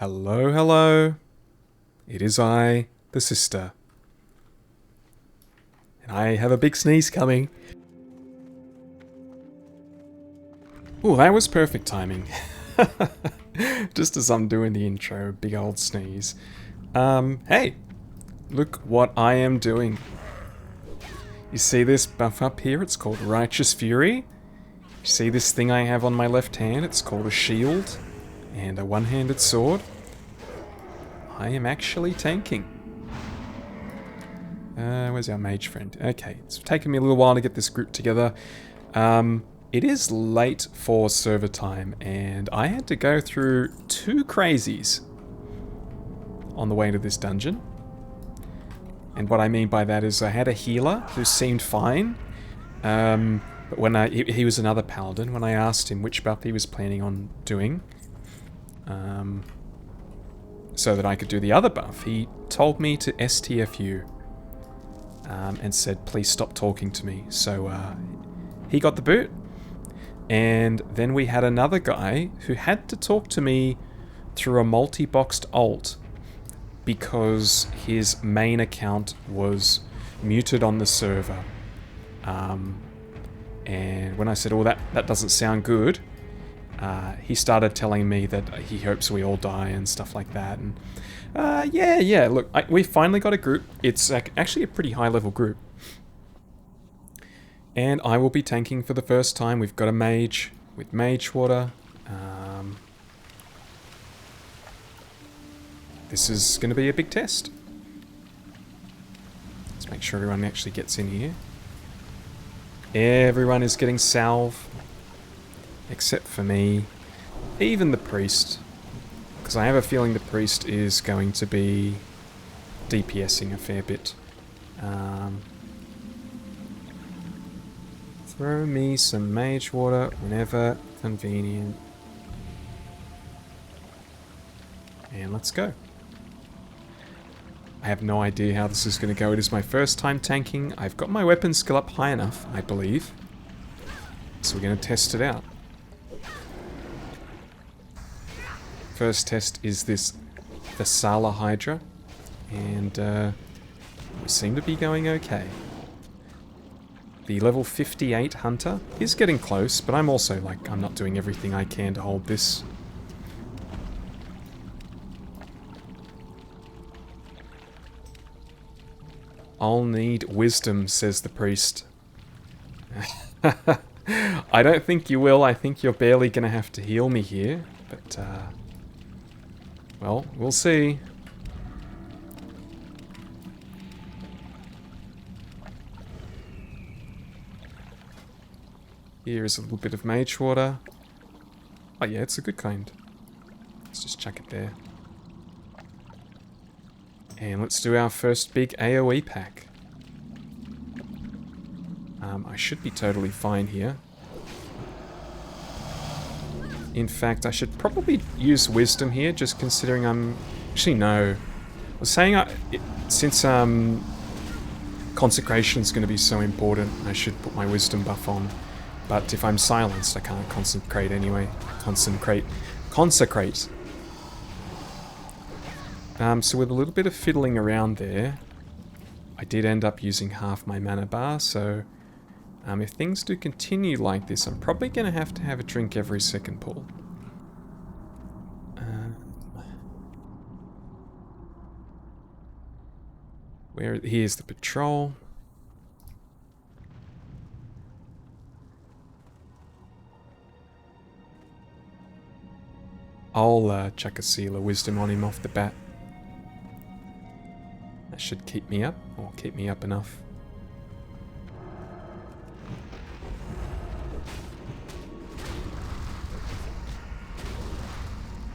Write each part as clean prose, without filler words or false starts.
Hello, hello. It is I, the sister. And I have a big sneeze coming. Oh, that was perfect timing. Just as I'm doing the intro, big old sneeze. Hey, look what I am doing. You see this buff up here? It's called Righteous Fury. You see this thing I have on my left hand? It's called a shield and a one-handed sword. I am actually tanking. Where's our mage friend? Okay, it's taken me a little while to get this group together. It is late for server time, and I had to go through two crazies on the way to this dungeon. And what I mean by that is I had a healer who seemed fine, but when he was another paladin. When I asked him which buff he was planning on doing, so that I could do the other buff, he told me to STFU and said, please stop talking to me. So he got the boot. And then we had another guy who had to talk to me through a multi-boxed alt because his main account was muted on the server. And when I said, oh, that doesn't sound good, he started telling me that he hopes we all die and stuff like that. And yeah, look, we finally got a group. It's actually a pretty high-level group. And I will be tanking for the first time. We've got a mage with mage water. This is going to be a big test. Let's make sure everyone actually gets in here. Everyone is getting salve. Except for me. Even the priest. Because I have a feeling the priest is going to be DPSing a fair bit. Throw me some mage water whenever convenient. And let's go. I have no idea how this is going to go. It is my first time tanking. I've got my weapon skill up high enough, I believe. So we're going to test it out. First test is this Thessala Hydra. And we seem to be going okay. The level 58 Hunter is getting close, but I'm also I'm not doing everything I can to hold this. I'll need wisdom, says the priest. I don't think you will. I think you're barely going to have to heal me here, but well, we'll see. Here is a little bit of mage water. Oh yeah, it's a good kind. Let's just chuck it there. And let's do our first big AoE pack. I should be totally fine here. In fact, I should probably use wisdom here, just considering I'm... Actually, no. I was saying since consecration is going to be so important, I should put my wisdom buff on. But if I'm silenced, I can't consecrate anyway. Consecrate. So with a little bit of fiddling around there, I did end up using half my mana bar, so if things do continue like this, I'm probably going to have a drink every second pull. Here's the patrol. I'll chuck a seal of wisdom on him off the bat. That should keep me up, or keep me up enough.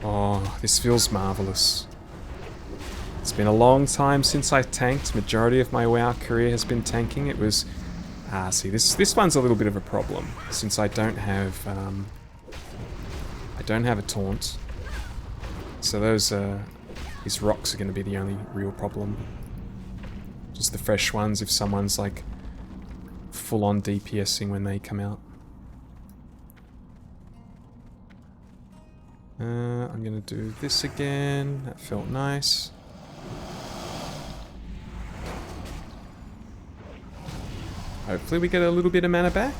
Oh, this feels marvelous. It's been a long time since I tanked. Majority of my WoW career has been tanking. It was... see, this one's a little bit of a problem, since I don't have a taunt. So these rocks are going to be the only real problem. Just the fresh ones if someone's full-on DPSing when they come out. I'm going to do this again. That felt nice. Hopefully we get a little bit of mana back.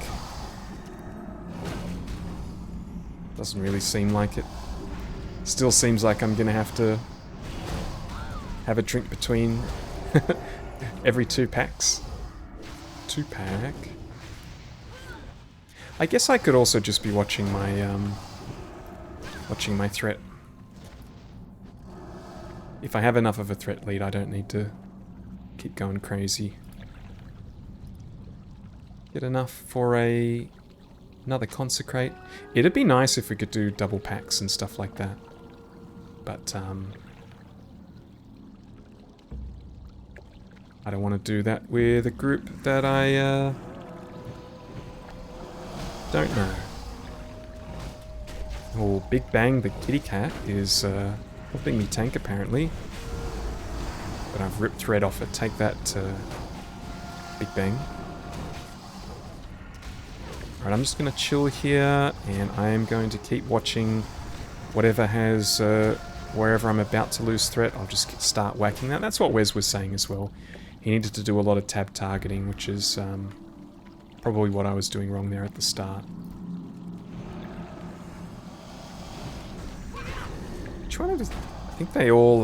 Doesn't really seem like it. Still seems like I'm going to have a drink between every 2 packs. 2-pack. I guess I could also just be watching my threat. If I have enough of a threat lead, I don't need to keep going crazy. Get enough for another consecrate. It'd be nice if we could do double packs and stuff like that. But I don't want to do that with a group that I don't know. Oh, Big Bang the kitty cat is helping me tank apparently. But I've ripped thread off it. Take that, Big Bang. Alright, I'm just going to chill here, and I am going to keep watching whatever has, wherever I'm about to lose threat, I'll just start whacking that. That's what Wes was saying as well. He needed to do a lot of tab targeting, which is probably what I was doing wrong there at the start. Which one of the... I think they all,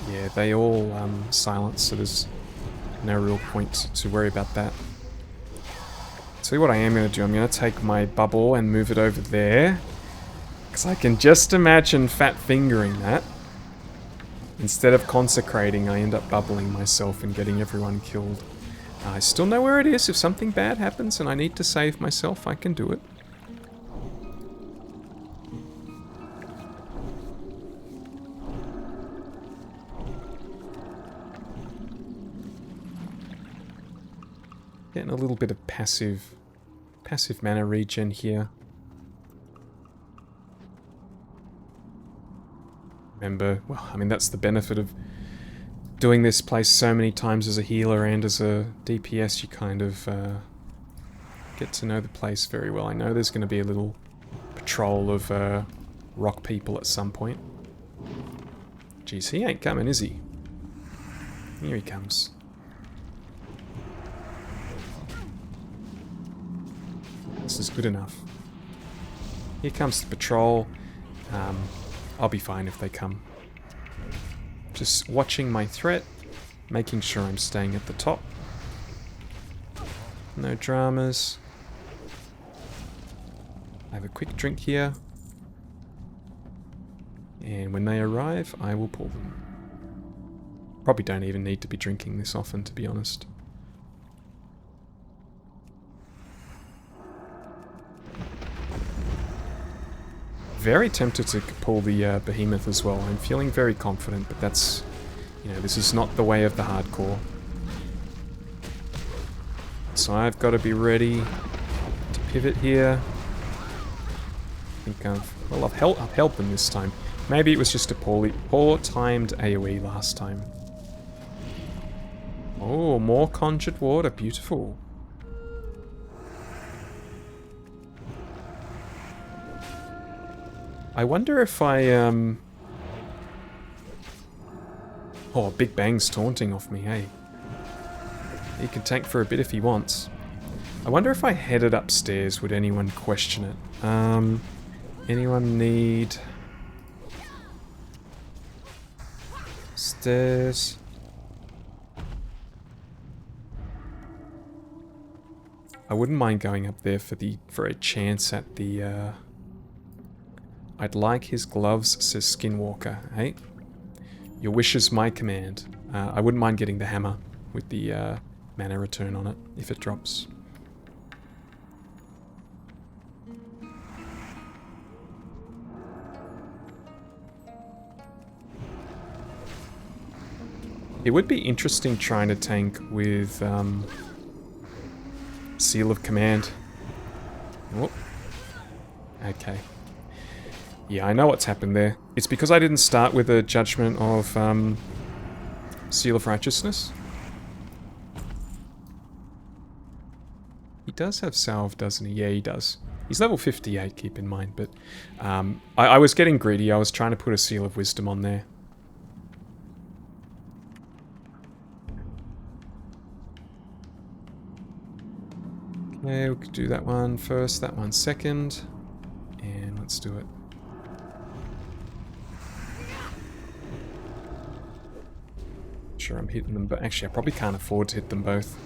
yeah, they all silence, so there's no real point to worry about that. See what I am going to do, I'm going to take my bubble and move it over there. Because I can just imagine fat fingering that. Instead of consecrating, I end up bubbling myself and getting everyone killed. I still know where it is. If something bad happens and I need to save myself, I can do it. Getting a little bit of passive mana regen here. Remember, well, I mean, that's the benefit of doing this place so many times as a healer and as a DPS. You kind of get to know the place very well. I know there's going to be a little patrol of rock people at some point. Jeez, he ain't coming, is he? Here he comes. This is good enough. Here comes the patrol. I'll be fine if they come. Just watching my threat, making sure I'm staying at the top. No dramas. I have a quick drink here. And when they arrive, I will pull them. Probably don't even need to be drinking this often, to be honest. Very tempted to pull the behemoth as well. I'm feeling very confident, but that's, you know, this is not the way of the hardcore. So I've got to be ready to pivot here. I think I've held them this time. Maybe it was just a poor timed AoE last time. Oh, more conjured water, beautiful. I wonder if I, Oh, Big Bang's taunting off me, hey. He can tank for a bit if he wants. I wonder if I headed upstairs, would anyone question it? Anyone need... stairs? I wouldn't mind going up there for a chance at the, I'd like his gloves, says Skinwalker, hey? Your wish is my command. I wouldn't mind getting the hammer with the mana return on it, if it drops. It would be interesting trying to tank with Seal of Command. Oh. Okay. Yeah, I know what's happened there. It's because I didn't start with a judgment of Seal of Righteousness. He does have salve, doesn't he? Yeah, he does. He's level 58, keep in mind, but I was getting greedy. I was trying to put a Seal of Wisdom on there. Okay, we could do that one first, that one second, and let's do it. Sure, I'm hitting them, but actually I probably can't afford to hit them both.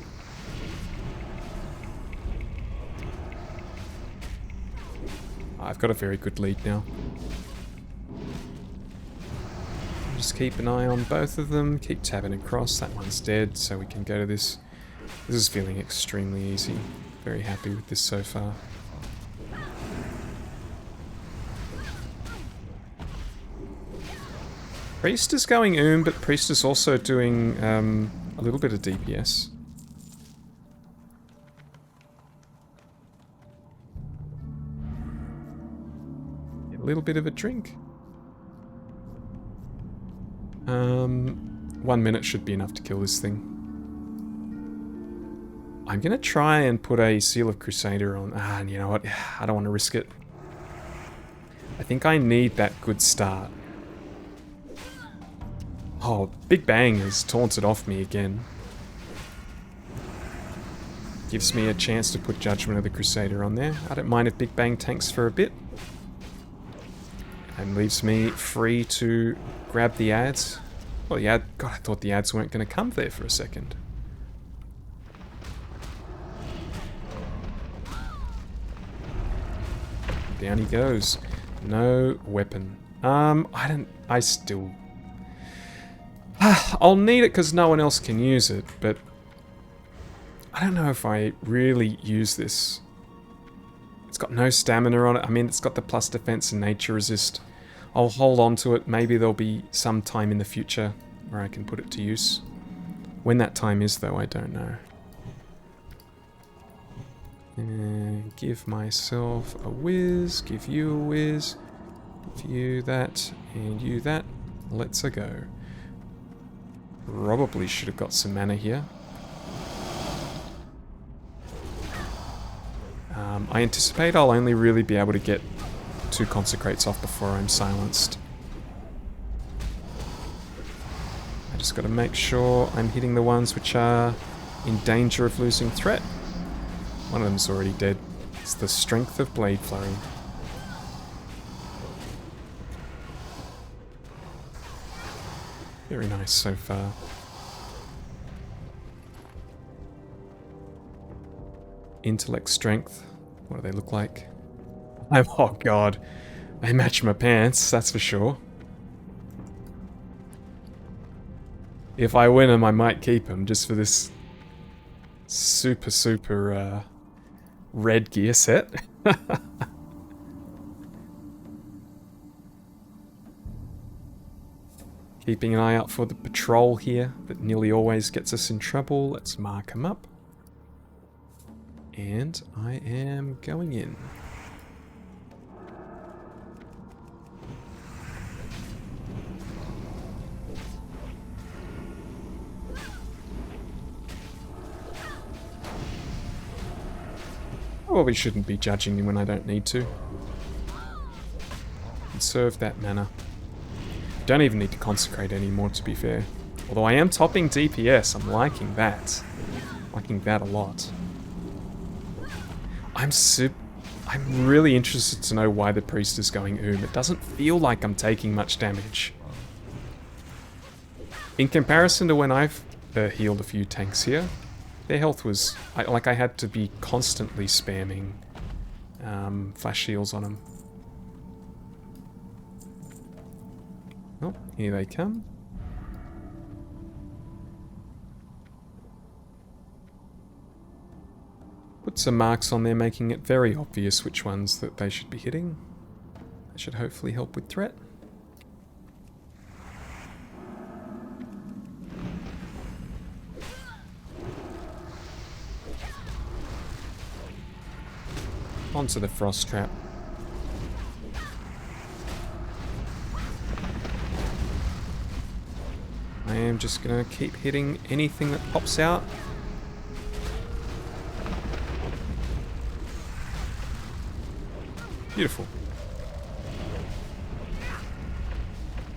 I've got a very good lead now. Just keep an eye on both of them, keep tabbing across. That one's dead, so we can go to this. This is feeling extremely easy. Very happy with this so far. Priest is going but Priest is also doing a little bit of DPS. Get a little bit of a drink. 1 minute should be enough to kill this thing. I'm gonna try and put a Seal of Crusader on. And you know what? I don't want to risk it. I think I need that good start. Oh, Big Bang has taunted off me again. Gives me a chance to put Judgment of the Crusader on there. I don't mind if Big Bang tanks for a bit. And leaves me free to grab the ads. Well, the ad... God, I thought the ads weren't going to come there for a second. Down he goes. No weapon. I still... I'll need it because no one else can use it, but I don't know if I really use this. It's got no stamina on it. I mean, it's got the plus defense and nature resist. I'll hold on to it. Maybe there'll be some time in the future where I can put it to use. When that time is, though, I don't know. Give myself a whiz, give you a whiz, give you that, and you that. Let's-a go. Probably should have got some mana here. I anticipate I'll only really be able to get 2 Consecrates off before I'm silenced. I just got to make sure I'm hitting the ones which are in danger of losing threat. One of them's already dead. It's the Strength of Blade Flurry. Very nice so far. Intellect, Strength. What do they look like? Oh god. They match my pants, that's for sure. If I win them, I might keep them just for this super red gear set. Keeping an eye out for the patrol here that nearly always gets us in trouble. Let's mark him up. And I am going in. Probably shouldn't be judging me when I don't need to. Conserve that mana. Don't even need to consecrate anymore, to be fair. Although I am topping DPS, I'm liking that. Liking that a lot. I'm really interested to know why the priest is going It doesn't feel like I'm taking much damage. In comparison to when I've healed a few tanks here, their health was... I had to be constantly spamming flash shields on them. Oh, here they come. Put some marks on there, making it very obvious which ones that they should be hitting. That should hopefully help with threat. Onto the frost trap. I am just gonna keep hitting anything that pops out. Beautiful.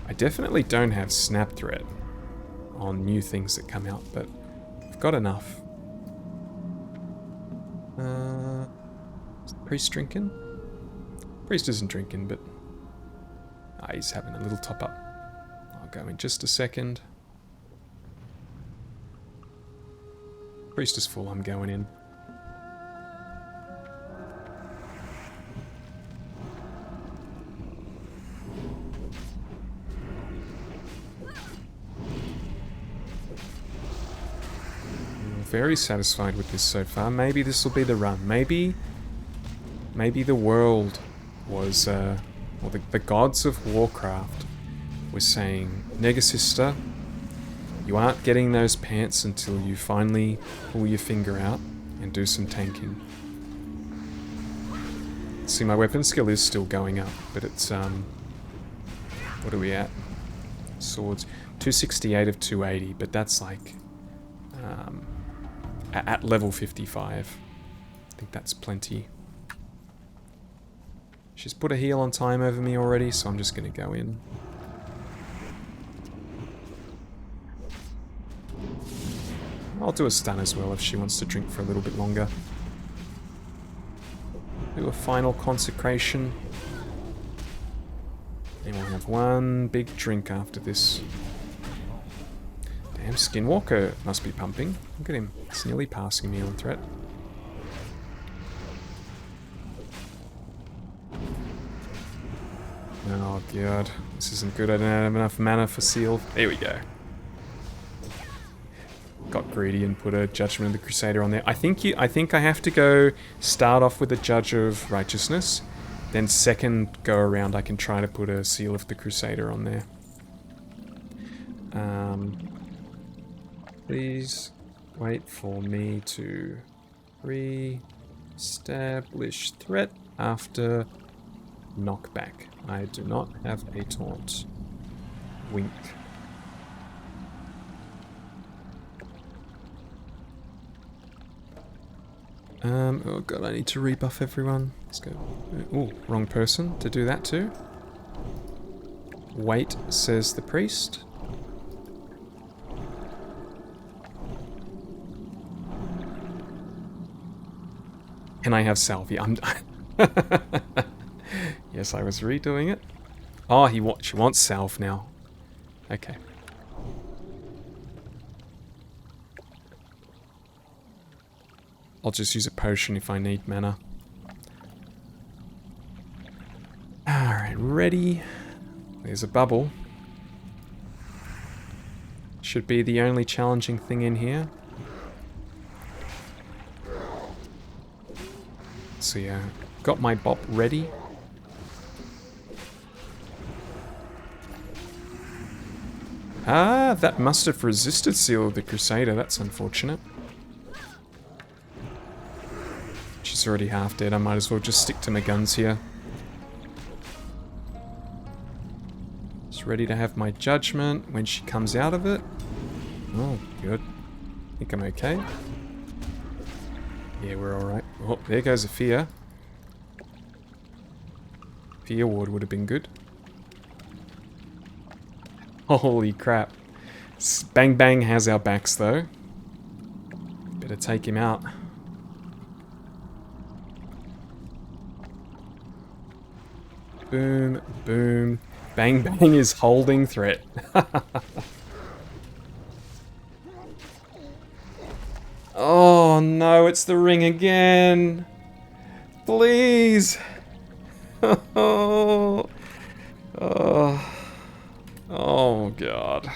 I definitely don't have snap threat on new things that come out, but I've got enough. Is the priest drinking? Priest isn't drinking, but he's having a little top up. I'll go in just a second. Priest is full, I'm going in. Very satisfied with this so far. Maybe this will be the run. Maybe the world was, or the gods of Warcraft were saying, Negasister, you aren't getting those pants until you finally pull your finger out and do some tanking. See, my weapon skill is still going up, but it's, what are we at? Swords. 268 of 280, but that's like, at level 55. I think that's plenty. She's put a heal on time over me already, so I'm just going to go in. I'll do a stun as well if she wants to drink for a little bit longer. Do a final consecration. And we'll have one big drink after this. Damn, Skinwalker must be pumping. Look at him. It's nearly passing me on threat. Oh god, this isn't good. I don't have enough mana for seal. There we go. Got greedy and put a Judgment of the Crusader on there. I think I have to go start off with a Judge of Righteousness, then second go around I can try to put a Seal of the Crusader on there. Please wait for me to re-establish threat after knockback. I do not have a taunt. Wink. Oh god, I need to rebuff everyone. Let's go. Ooh, wrong person to do that to. Wait, says the priest. Can I have salvia? Yes, I was redoing it. Oh, she wants salve now. Okay. I'll just use a potion if I need mana. Alright, ready. There's a bubble. Should be the only challenging thing in here. So yeah, got my bop ready. Ah, that must have resisted Seal of the Crusader. That's unfortunate. She's already half dead. I might as well just stick to my guns here. Just ready to have my judgment when she comes out of it. Oh, good. I think I'm okay. Yeah, we're alright. Oh, there goes a fear. Fear ward would have been good. Holy crap. Bang Bang has our backs though. Better take him out. Boom, boom. Bang Bang is holding threat. Oh no, it's the ring again. Please. Oh. Oh. Oh god.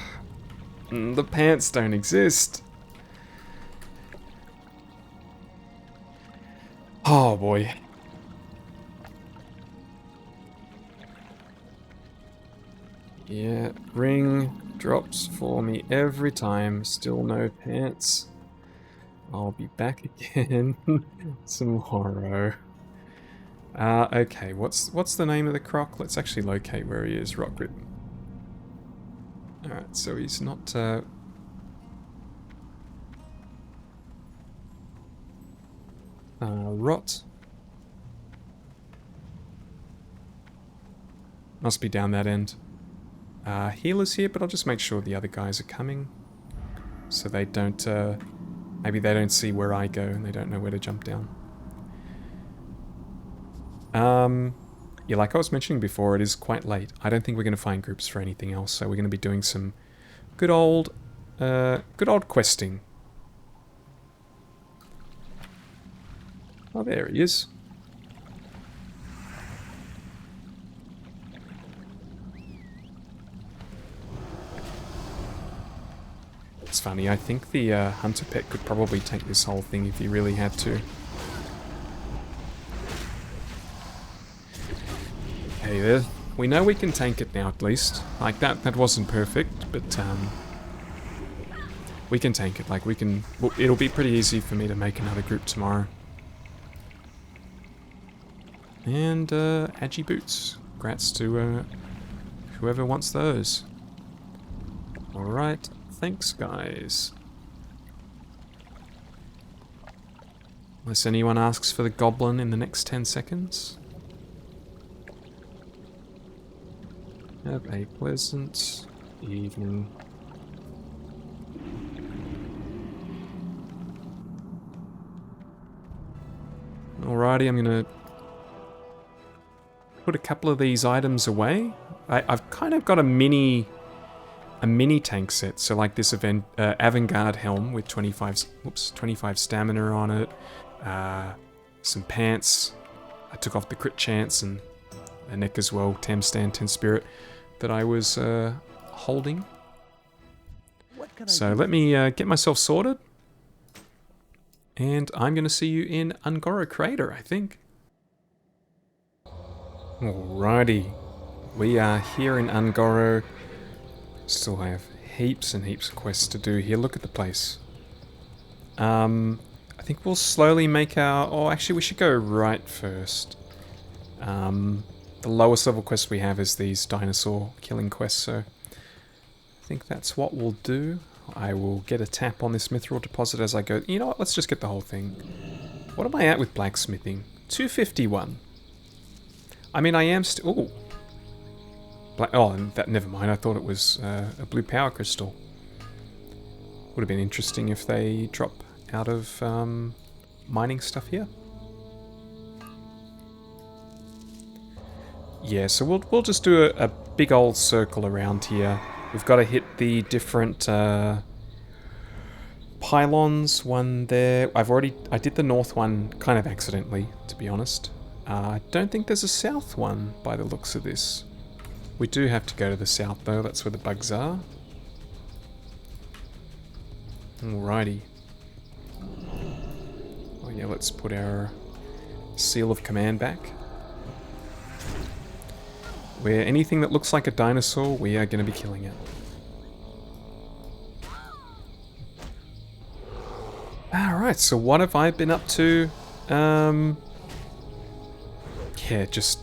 The pants don't exist. Oh boy. Yeah, ring drops for me every time. Still no pants. I'll be back again. Some horror. Okay, what's the name of the croc? Let's actually locate where he is. Rockrit. Alright, so he's not, Rot. Must be down that end. Healer's here, but I'll just make sure the other guys are coming. So they don't, maybe they don't see where I go and they don't know where to jump down. Yeah, like I was mentioning before, it is quite late. I don't think we're going to find groups for anything else, so we're going to be doing some good old questing. Oh, there he is. It's funny, I think the hunter pet could probably take this whole thing if he really had to. Okay, there. We know we can tank it now, at least. Like, that wasn't perfect, but we can tank it. Like, we can... Well, it'll be pretty easy for me to make another group tomorrow. And, Agi boots. Grats to, whoever wants those. Alright, thanks, guys. Unless anyone asks for the goblin in the next 10 seconds. Have a pleasant evening. Alrighty, I'm gonna put a couple of these items away. I've kind of got a mini tank set, so like this avant-garde helm with 25 stamina on it, some pants. I took off the crit chance and a neck as well, 10 stand, 10 spirit that I was holding. So let me get myself sorted, and I'm going to see you in Ungoro Crater, I think. Alrighty, we are here in Ungoro. Still have heaps and heaps of quests to do here. Look at the place. I think we'll slowly make our... Oh, actually, we should go right first. The lowest level quest we have is these dinosaur killing quests, so I think that's what we'll do. I will get a tap on this mithril deposit as I go. You know what? Let's just get the whole thing. What am I at with blacksmithing? 251. I mean, I am still... Oh, never mind. I thought it was a blue power crystal. Would have been interesting if they drop out of mining stuff here. Yeah, so we'll just do a big old circle around here. We've got to hit the different pylons. One there. I did the north one kind of accidentally, to be honest. I don't think there's a south one by the looks of this. We do have to go to the south though, that's where the bugs are. Alrighty. Oh yeah, let's put our seal of command back. Where anything that looks like a dinosaur, we are going to be killing it. Alright, so what have I been up to? Yeah, just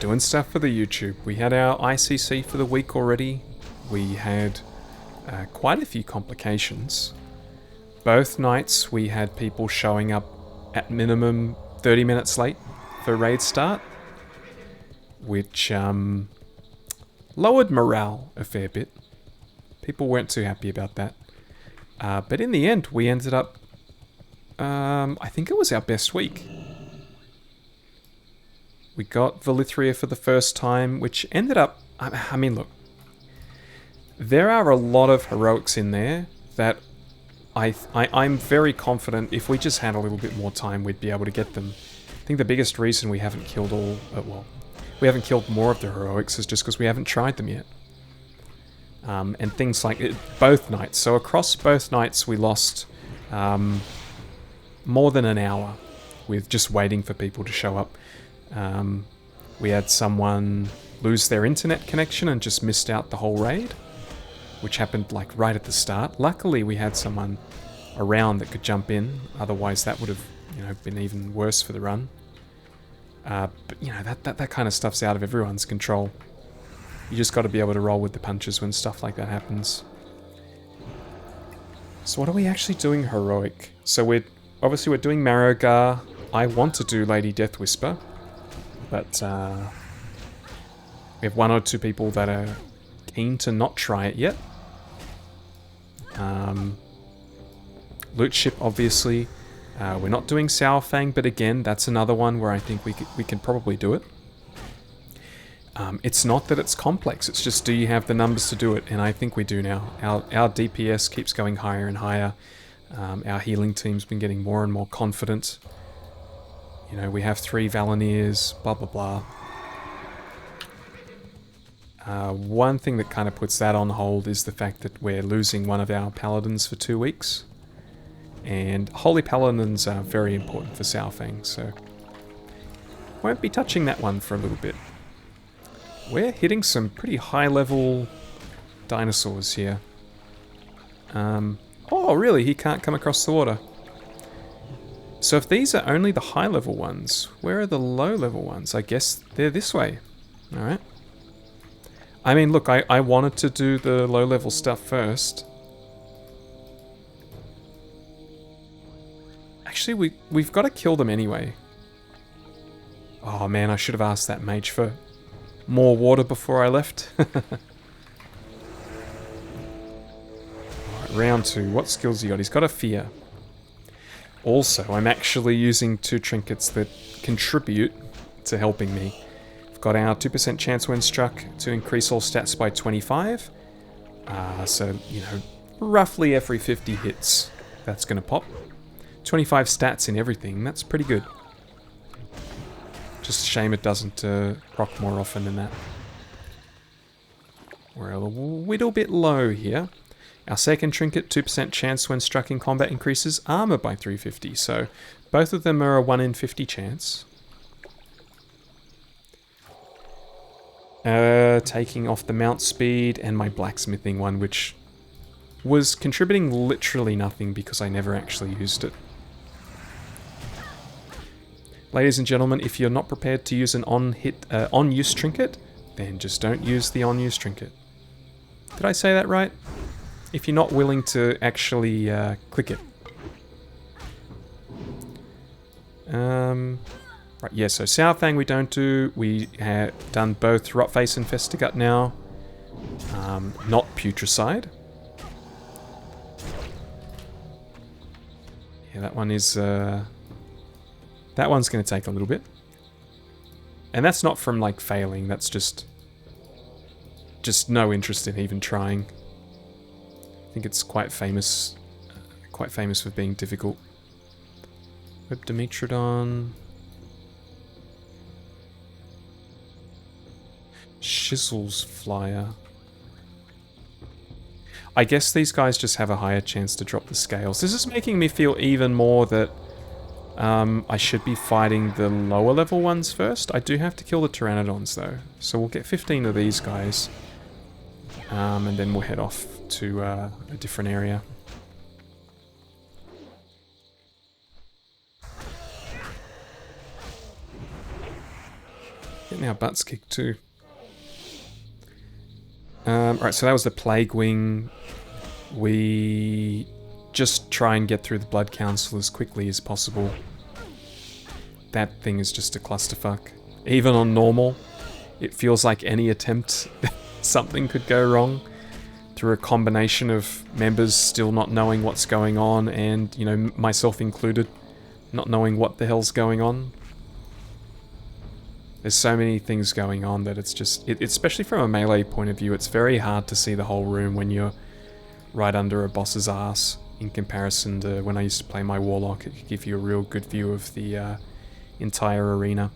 doing stuff for the YouTube. We had our ICC for the week already. We had quite a few complications. Both nights we had people showing up at minimum 30 minutes late for raid start, which lowered morale a fair bit. People weren't too happy about that. But in the end, we ended up, I think it was our best week. We got Velithria for the first time, which ended up... I mean, look. There are a lot of heroics in there that I'm very confident if we just had a little bit more time, we'd be able to get them. I think the biggest reason we haven't killed all... well, we haven't killed more of the heroics is just because we haven't tried them yet. And things like it, both nights. So across both nights, we lost more than an hour with just waiting for people to show up. We had someone lose their internet connection and just missed out the whole raid, which happened like right at the start. Luckily, we had someone around that could jump in. Otherwise, that would have, been even worse for the run. But that kind of stuff's out of everyone's control. You just got to be able to roll with the punches when stuff like that happens. So what are we actually doing heroic? So we're doing Marrogar. I want to do Lady Death Whisper, but We have one or two people that are keen to not try it yet. Loot ship, obviously. We're not doing Sour Fang, but again, that's another one where I think we can probably do it. It's not that it's complex, it's just do you have the numbers to do it, and I think we do now. Our DPS keeps going higher and higher. Our healing team's been getting more and more confident. You know, we have 3 Valeniers, blah blah blah. One thing that kind of puts that on hold is the fact that we're losing one of our paladins for 2 weeks. And holy paladins are very important for Sour Fang, so won't be touching that one for a little bit. We're hitting some pretty high level dinosaurs here. Oh really, he can't come across the water. So if these are only the high level ones, where are the low level ones? I guess they're this way. Alright. I mean, look, I wanted to do the low level stuff first. Actually, we've got to kill them anyway. Oh man, I should have asked that mage for more water before I left. Alright, round 2. What skills he got? He's got a fear. Also, I'm actually using 2 trinkets that contribute to helping me. We've got our 2% chance when struck to increase all stats by 25. So, you know, roughly every 50 hits, that's going to pop. 25 stats in everything, that's pretty good. Just a shame it doesn't proc more often than that. We're a little bit low here. Our second trinket, 2% chance when struck in combat, increases armor by 350. So both of them are a 1 in 50 chance. Taking off the mount speed and my blacksmithing one, which was contributing literally nothing because I never actually used it. Ladies and gentlemen, if you're not prepared to use an on-use trinket, then just don't use the on-use trinket. Did I say that right? If you're not willing to actually click it. Right, yeah, so Sour Fang we don't do. We have done both Rotface and Festigut now. Not Putricide. Yeah, that one is... that one's going to take a little bit. And that's not from, like, failing. That's just no interest in even trying. I think it's quite famous for being difficult. Web Dimetrodon. Shizzle's Flyer. I guess these guys just have a higher chance to drop the scales. This is making me feel even more that I should be fighting the lower level ones first. I do have to kill the Pteranodons though. So we'll get 15 of these guys. And then we'll head off to a different area. Getting our butts kicked too. Right, so that was the Plague Wing. We just try and get through the Blood Council as quickly as possible. That thing is just a clusterfuck. Even on normal, it feels like any attempt something could go wrong through a combination of members still not knowing what's going on and, you know, myself included, not knowing what the hell's going on. There's so many things going on that it's just, especially from a melee point of view, it's very hard to see the whole room when you're right under a boss's ass in comparison to when I used to play my Warlock. It could give you a real good view of the entire arena.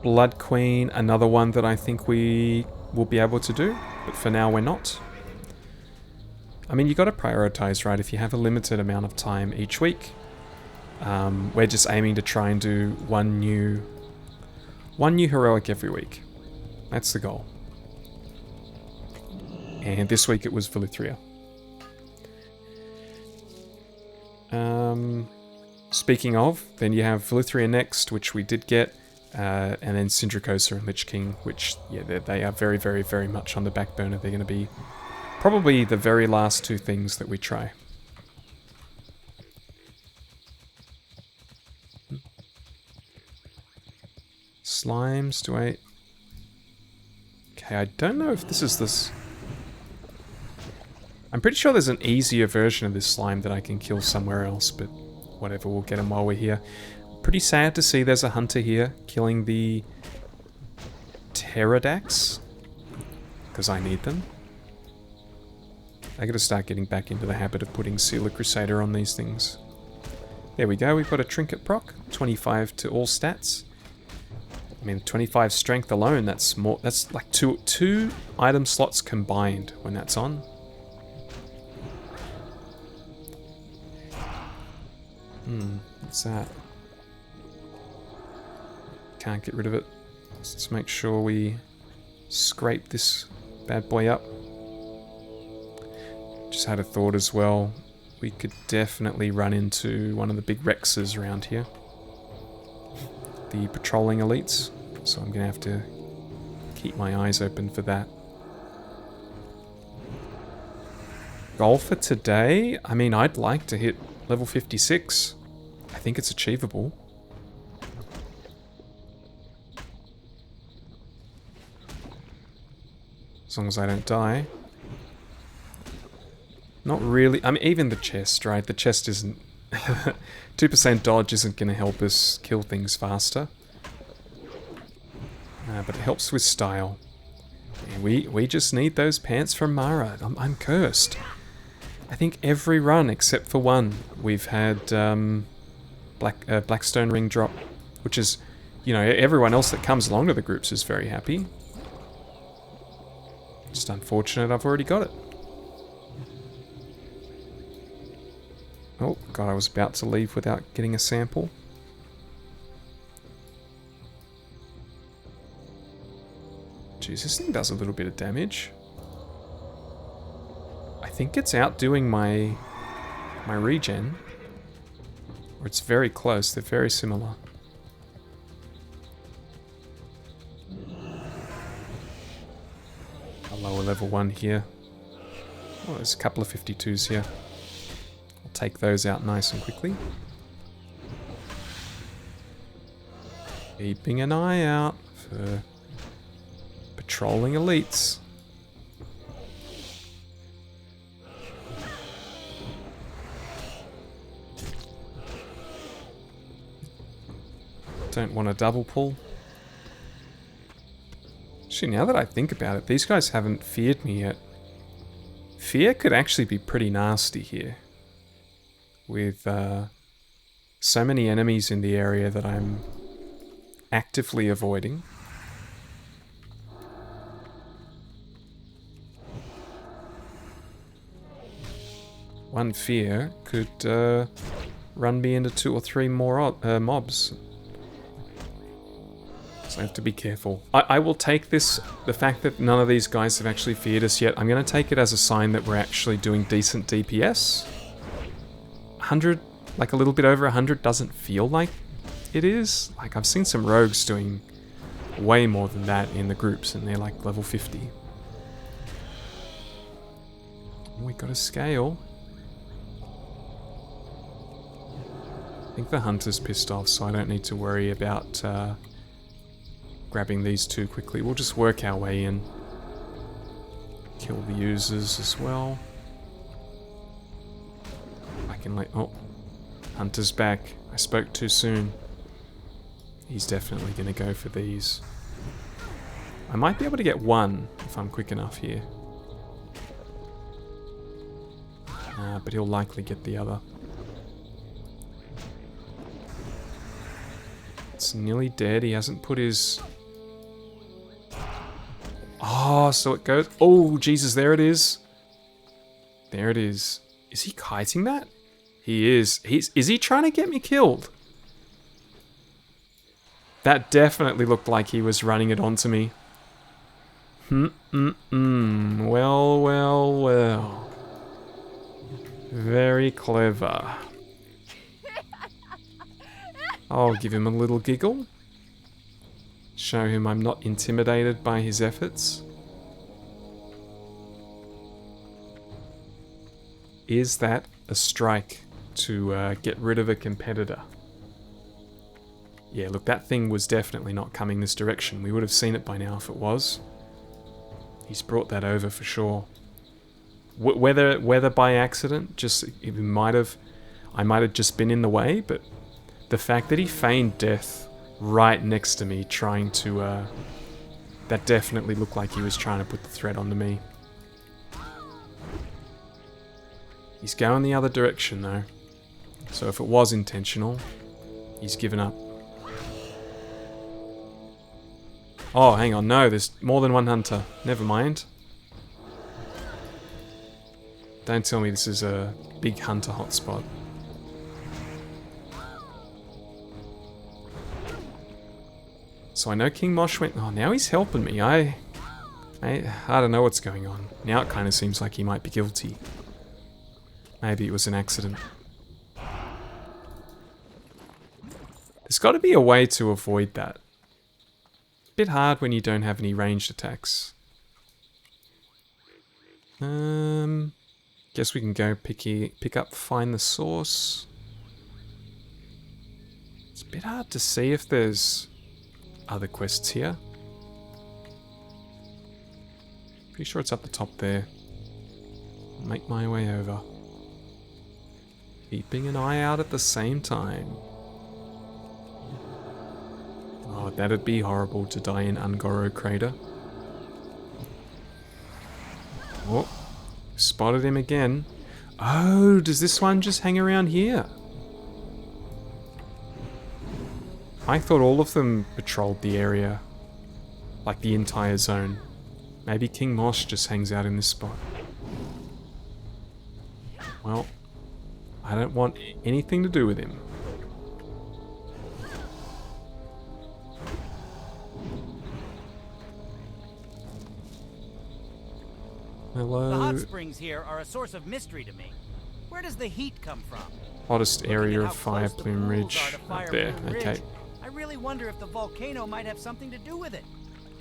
Blood Queen, another one that I think we will be able to do, but for now we're not. I mean, you got to prioritize, right? If you have a limited amount of time each week, we're just aiming to try and do one new heroic every week. That's the goal. And this week it was Velythria. Speaking of, then you have Velythria next, which we did get, and then Syndricosa and Lich King, which, yeah, they are very, very, very much on the back burner. They're going to be probably the very last 2 things that we try. Slimes, do I... Okay, I don't know if this is this... I'm pretty sure there's an easier version of this slime that I can kill somewhere else, but whatever, we'll get him while we're here. Pretty sad to see there's a hunter here killing the pterodax, because I need them. I gotta start getting back into the habit of putting Sealer Crusader on these things. There we go, we've got a trinket proc, 25 to all stats. I mean, 25 strength alone, that's more, that's like two item slots combined when that's on. What's that? Can't get rid of it. Let's make sure we scrape this bad boy up. Just had a thought as well. We could definitely run into one of the big Rexes around here. The patrolling elites. So I'm going to have to keep my eyes open for that. Goal for today? I mean, I'd like to hit level 56. I think it's achievable. As long as I don't die. Not really. I mean, even the chest, right? The chest isn't... 2% dodge isn't going to help us kill things faster. But it helps with style. And we just need those pants from Mara. I'm cursed. I think every run except for one, we've had Blackstone Ring drop. Which is, you know, everyone else that comes along to the groups is very happy. Just unfortunate I've already got it. Oh, God, I was about to leave without getting a sample. Jeez, this thing does a little bit of damage. I think it's outdoing my regen. Or it's very close, they're very similar. A lower level one here. Oh, there's a couple of 52s here. I'll take those out nice and quickly. Keeping an eye out for patrolling elites. Don't want a double pull. Actually, now that I think about it, these guys haven't feared me yet. Fear could actually be pretty nasty here. With so many enemies in the area that I'm actively avoiding. One fear could run me into 2 or 3 more mobs. So I have to be careful. I will take this, the fact that none of these guys have actually feared us yet, I'm going to take it as a sign that we're actually doing decent DPS. 100, like a little bit over 100 doesn't feel like it is. Like, I've seen some rogues doing way more than that in the groups, and they're like level 50. We got a scale. I think the hunter's pissed off, so I don't need to worry about grabbing these two quickly. We'll just work our way in. Kill the users as well. I can let... Oh, hunter's back. I spoke too soon. He's definitely going to go for these. I might be able to get one if I'm quick enough here. But he'll likely get the other. It's nearly dead. He hasn't put his... Oh, so it goes... Oh, Jesus, there it is. There it is. Is he kiting that? He is. Is he trying to get me killed? That definitely looked like he was running it onto me. Well, well, well. Very clever. I'll give him a little giggle. Show him I'm not intimidated by his efforts. Is that a strike to get rid of a competitor? Yeah, look, that thing was definitely not coming this direction. We would have seen it by now if it was. He's brought that over for sure. Whether by accident, just I might have just been in the way, but the fact that he feigned death right next to me, trying to, that definitely looked like he was trying to put the threat onto me. He's going the other direction though, so if it was intentional, he's given up. Oh, hang on, no, there's more than one hunter. Never mind. Don't tell me this is a big hunter hotspot. So I know King Mosh went... Oh, now he's helping me. I don't know what's going on. Now it kind of seems like he might be guilty. Maybe it was an accident. There's got to be a way to avoid that. Bit hard when you don't have any ranged attacks. Guess we can go pick up Find the Source. It's a bit hard to see if there's other quests here. Pretty sure it's up the top there. Make my way over. Keeping an eye out at the same time. Oh, that'd be horrible to die in Ungoro Crater. Oh, spotted him again. Oh, does this one just hang around here? I thought all of them patrolled the area. Like the entire zone. Maybe King Mosh just hangs out in this spot. Well, I don't want anything to do with him. Hello. The hot springs here are a source of mystery to me. Where does the heat come from? Hottest area of Fire Plume Ridge. Up there, okay. I really wonder if the volcano might have something to do with it.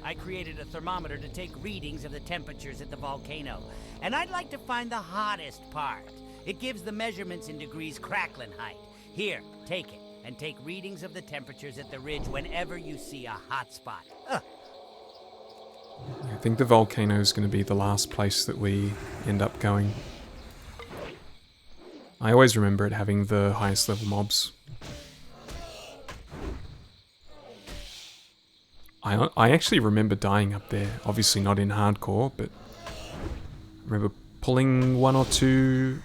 I created a thermometer to take readings of the temperatures at the volcano, and I'd like to find the hottest part. It gives the measurements in degrees crackling height. Here, take it, and take readings of the temperatures at the ridge whenever you see a hot spot. I think the volcano is going to be the last place that we end up going. I always remember it having the highest level mobs. I actually remember dying up there. Obviously not in hardcore, but I remember pulling one or two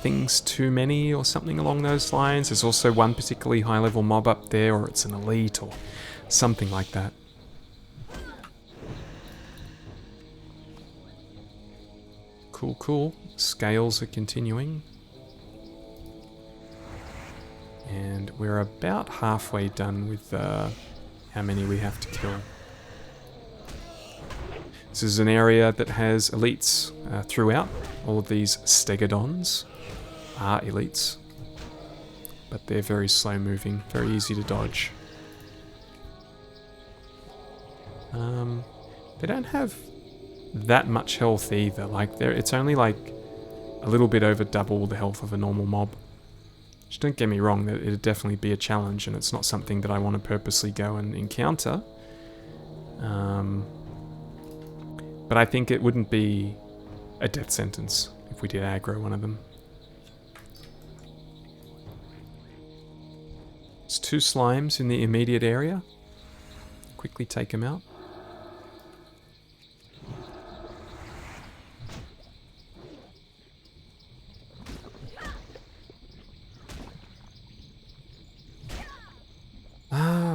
things too many or something along those lines. There's also one particularly high level mob up there, or it's an elite or something like that. Cool, cool. Scales are continuing. And we're about halfway done with how many we have to kill. This is an area that has elites throughout. All of these stegodons are elites. But they're very slow moving, very easy to dodge. They don't have that much health either. Like it's only like a little bit over double the health of a normal mob. Just don't get me wrong, that it'd definitely be a challenge, and it's not something that I want to purposely go and encounter. But I think it wouldn't be a death sentence if we did aggro one of them. There's two slimes in the immediate area. Quickly take them out.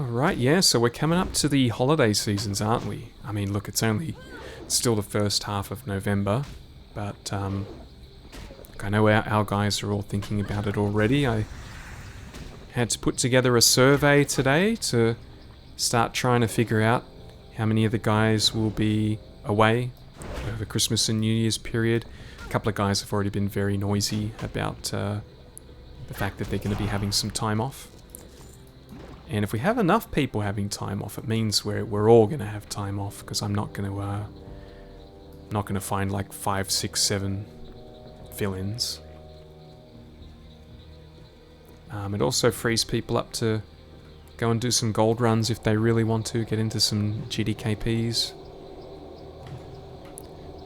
Right, yeah, so we're coming up to the holiday seasons, aren't we? I mean, look, it's only still the first half of November, but I know our guys are all thinking about it already. I had to put together a survey today to start trying to figure out how many of the guys will be away over Christmas and New Year's period. A couple of guys have already been very noisy about the fact that they're going to be having some time off. And if we have enough people having time off, it means we're all going to have time off, because I'm not going to find like 5, 6, 7 fill-ins. It also frees people up to Go and do some gold runs if they really want to. Get into some GDKPs.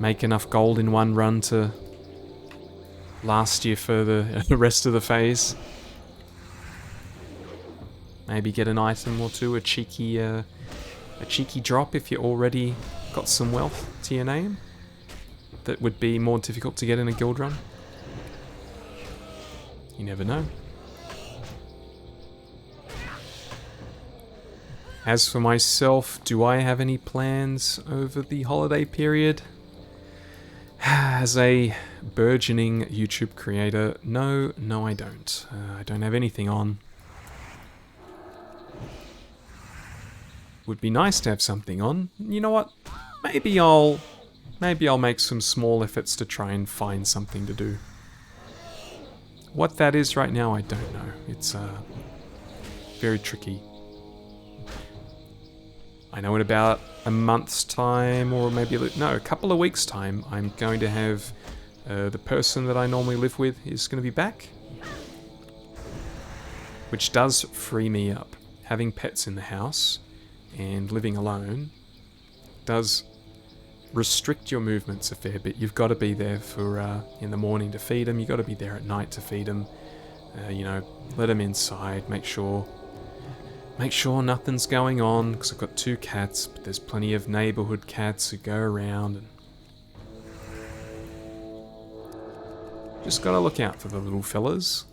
Make enough gold in one run to last you for the rest of the phase. Maybe get an item or two, a cheeky drop if you already got some wealth to your name. That would be more difficult to get in a guild run. You never know. As for myself, do I have any plans over the holiday period? As a burgeoning YouTube creator, no I don't. I don't have anything on. Would be nice to have something on. You know what? Maybe I'll make some small efforts to try and find something to do. What that is right now, I don't know. It's very tricky. I know in about a month's time, or maybe a couple of weeks' time, I'm going to have the person that I normally live with is going to be back, which does free me up. Having pets in the house and living alone does restrict your movements a fair bit. You've got to be there for in the morning to feed them. You've got to be there at night to feed them. Let them inside. Make sure nothing's going on, because I've got 2 cats, but there's plenty of neighborhood cats who go around, and just gotta look out for the little fellas.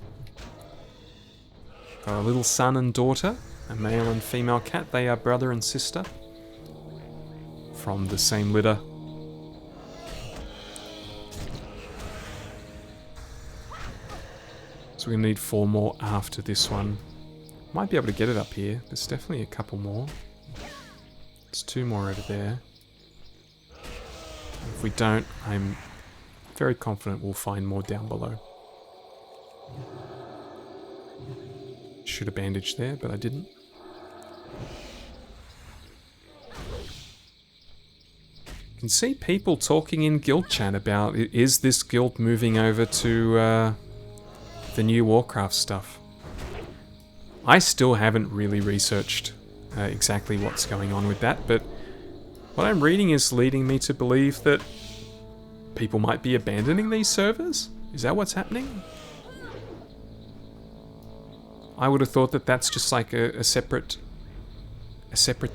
Got a little son and daughter, a male and female cat. They are brother and sister from the same litter. So we're gonna need 4 more after this one. Might be able to get it up here. There's definitely a couple more. There's 2 more over there. If we don't, I'm very confident we'll find more down below. Should have bandaged there, but I didn't. You can see people talking in guild chat about, is this guild moving over to the new Warcraft stuff? I still haven't really researched exactly what's going on with that, but what I'm reading is leading me to believe that people might be abandoning these servers? Is that what's happening? I would have thought that that's just like a separate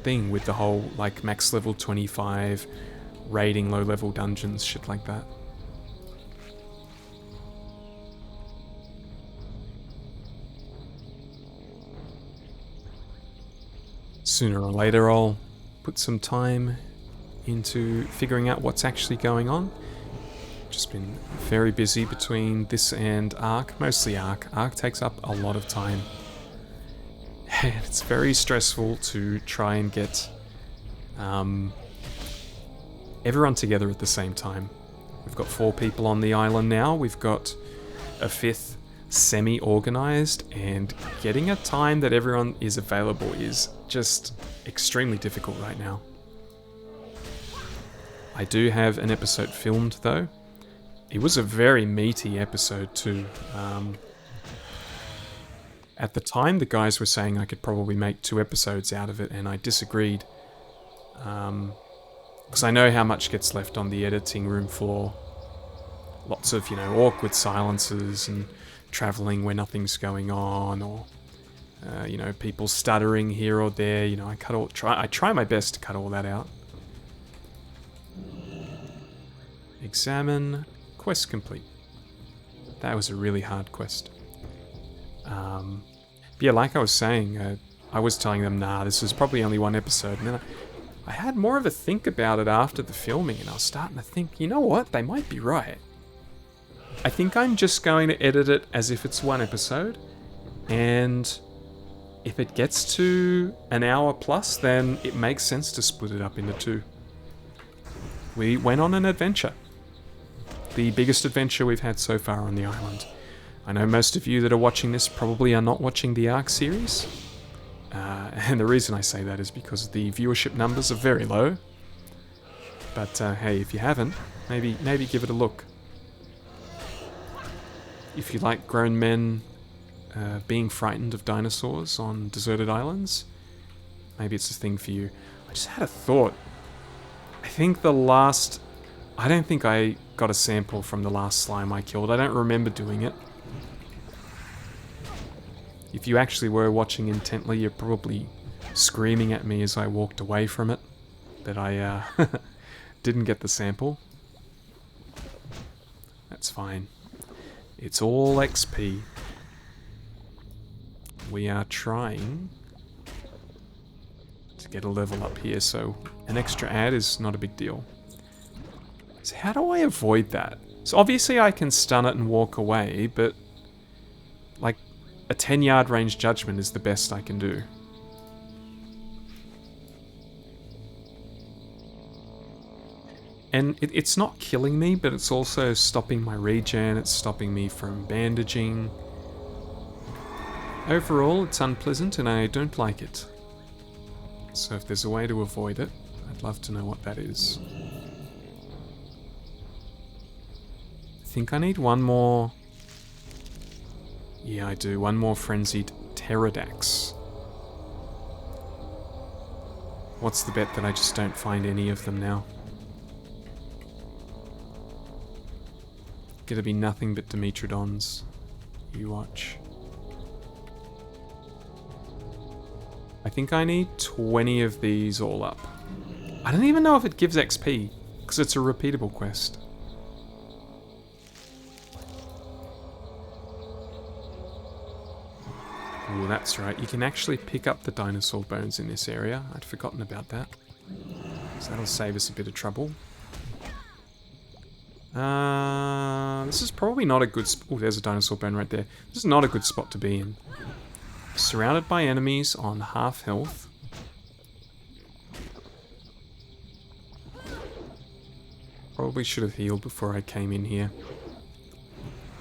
thing with the whole like max level 25 raiding low level dungeons, shit like that. Sooner or later I'll put some time into figuring out what's actually going on. Just been very busy between this and Ark, mostly Ark. Ark takes up a lot of time. And it's very stressful to try and get everyone together at the same time. We've got 4 people on the island now. We've got a 5th semi-organized, and getting a time that everyone is available is just extremely difficult right now. I do have an episode filmed though. It was a very meaty episode too. At the time the guys were saying I could probably make 2 episodes out of it, and I disagreed. Because I know how much gets left on the editing room floor. Lots of, awkward silences and traveling where nothing's going on, or people stuttering here or there. I try my best to cut all that out. Examine. Quest complete. That was a really hard quest. But yeah, like I was saying, I was telling them, nah, this is probably only 1 episode, and then I had more of a think about it after the filming, and I was starting to think, you know what, they might be right. I think I'm just going to edit it as if it's 1 episode, and if it gets to an hour plus, then it makes sense to split it up into 2. We went on an adventure. The biggest adventure we've had so far on the island. I know most of you that are watching this probably are not watching the Ark series. And the reason I say that is because the viewership numbers are very low. But hey, if you haven't, maybe give it a look. If you like grown men being frightened of dinosaurs on deserted islands. Maybe it's a thing for you. I just had a thought. I think I don't think I got a sample from the last slime I killed. I don't remember doing it. If you actually were watching intently, you're probably screaming at me as I walked away from it that I didn't get the sample. That's fine. It's all XP. We are trying to get a level up here, so an extra ad is not a big deal. So how do I avoid that? So obviously I can stun it and walk away, but like a 10-yard range judgment is the best I can do. And it's not killing me, but it's also stopping my regen, it's stopping me from bandaging. Overall, it's unpleasant and I don't like it. So if there's a way to avoid it, I'd love to know what that is. I think I need one more... Yeah, I do. One more Frenzied Pterodax. What's the bet that I just don't find any of them now? Gonna be nothing but Dimetrodons. You watch. I think I need 20 of these all up. I don't even know if it gives XP, because it's a repeatable quest. Oh, that's right. You can actually pick up the dinosaur bones in this area. I'd forgotten about that. So that'll save us a bit of trouble. This is probably not a good spot. Oh, there's a dinosaur bone right there. This is not a good spot to be in. Surrounded by enemies on half health. Probably should have healed before I came in here.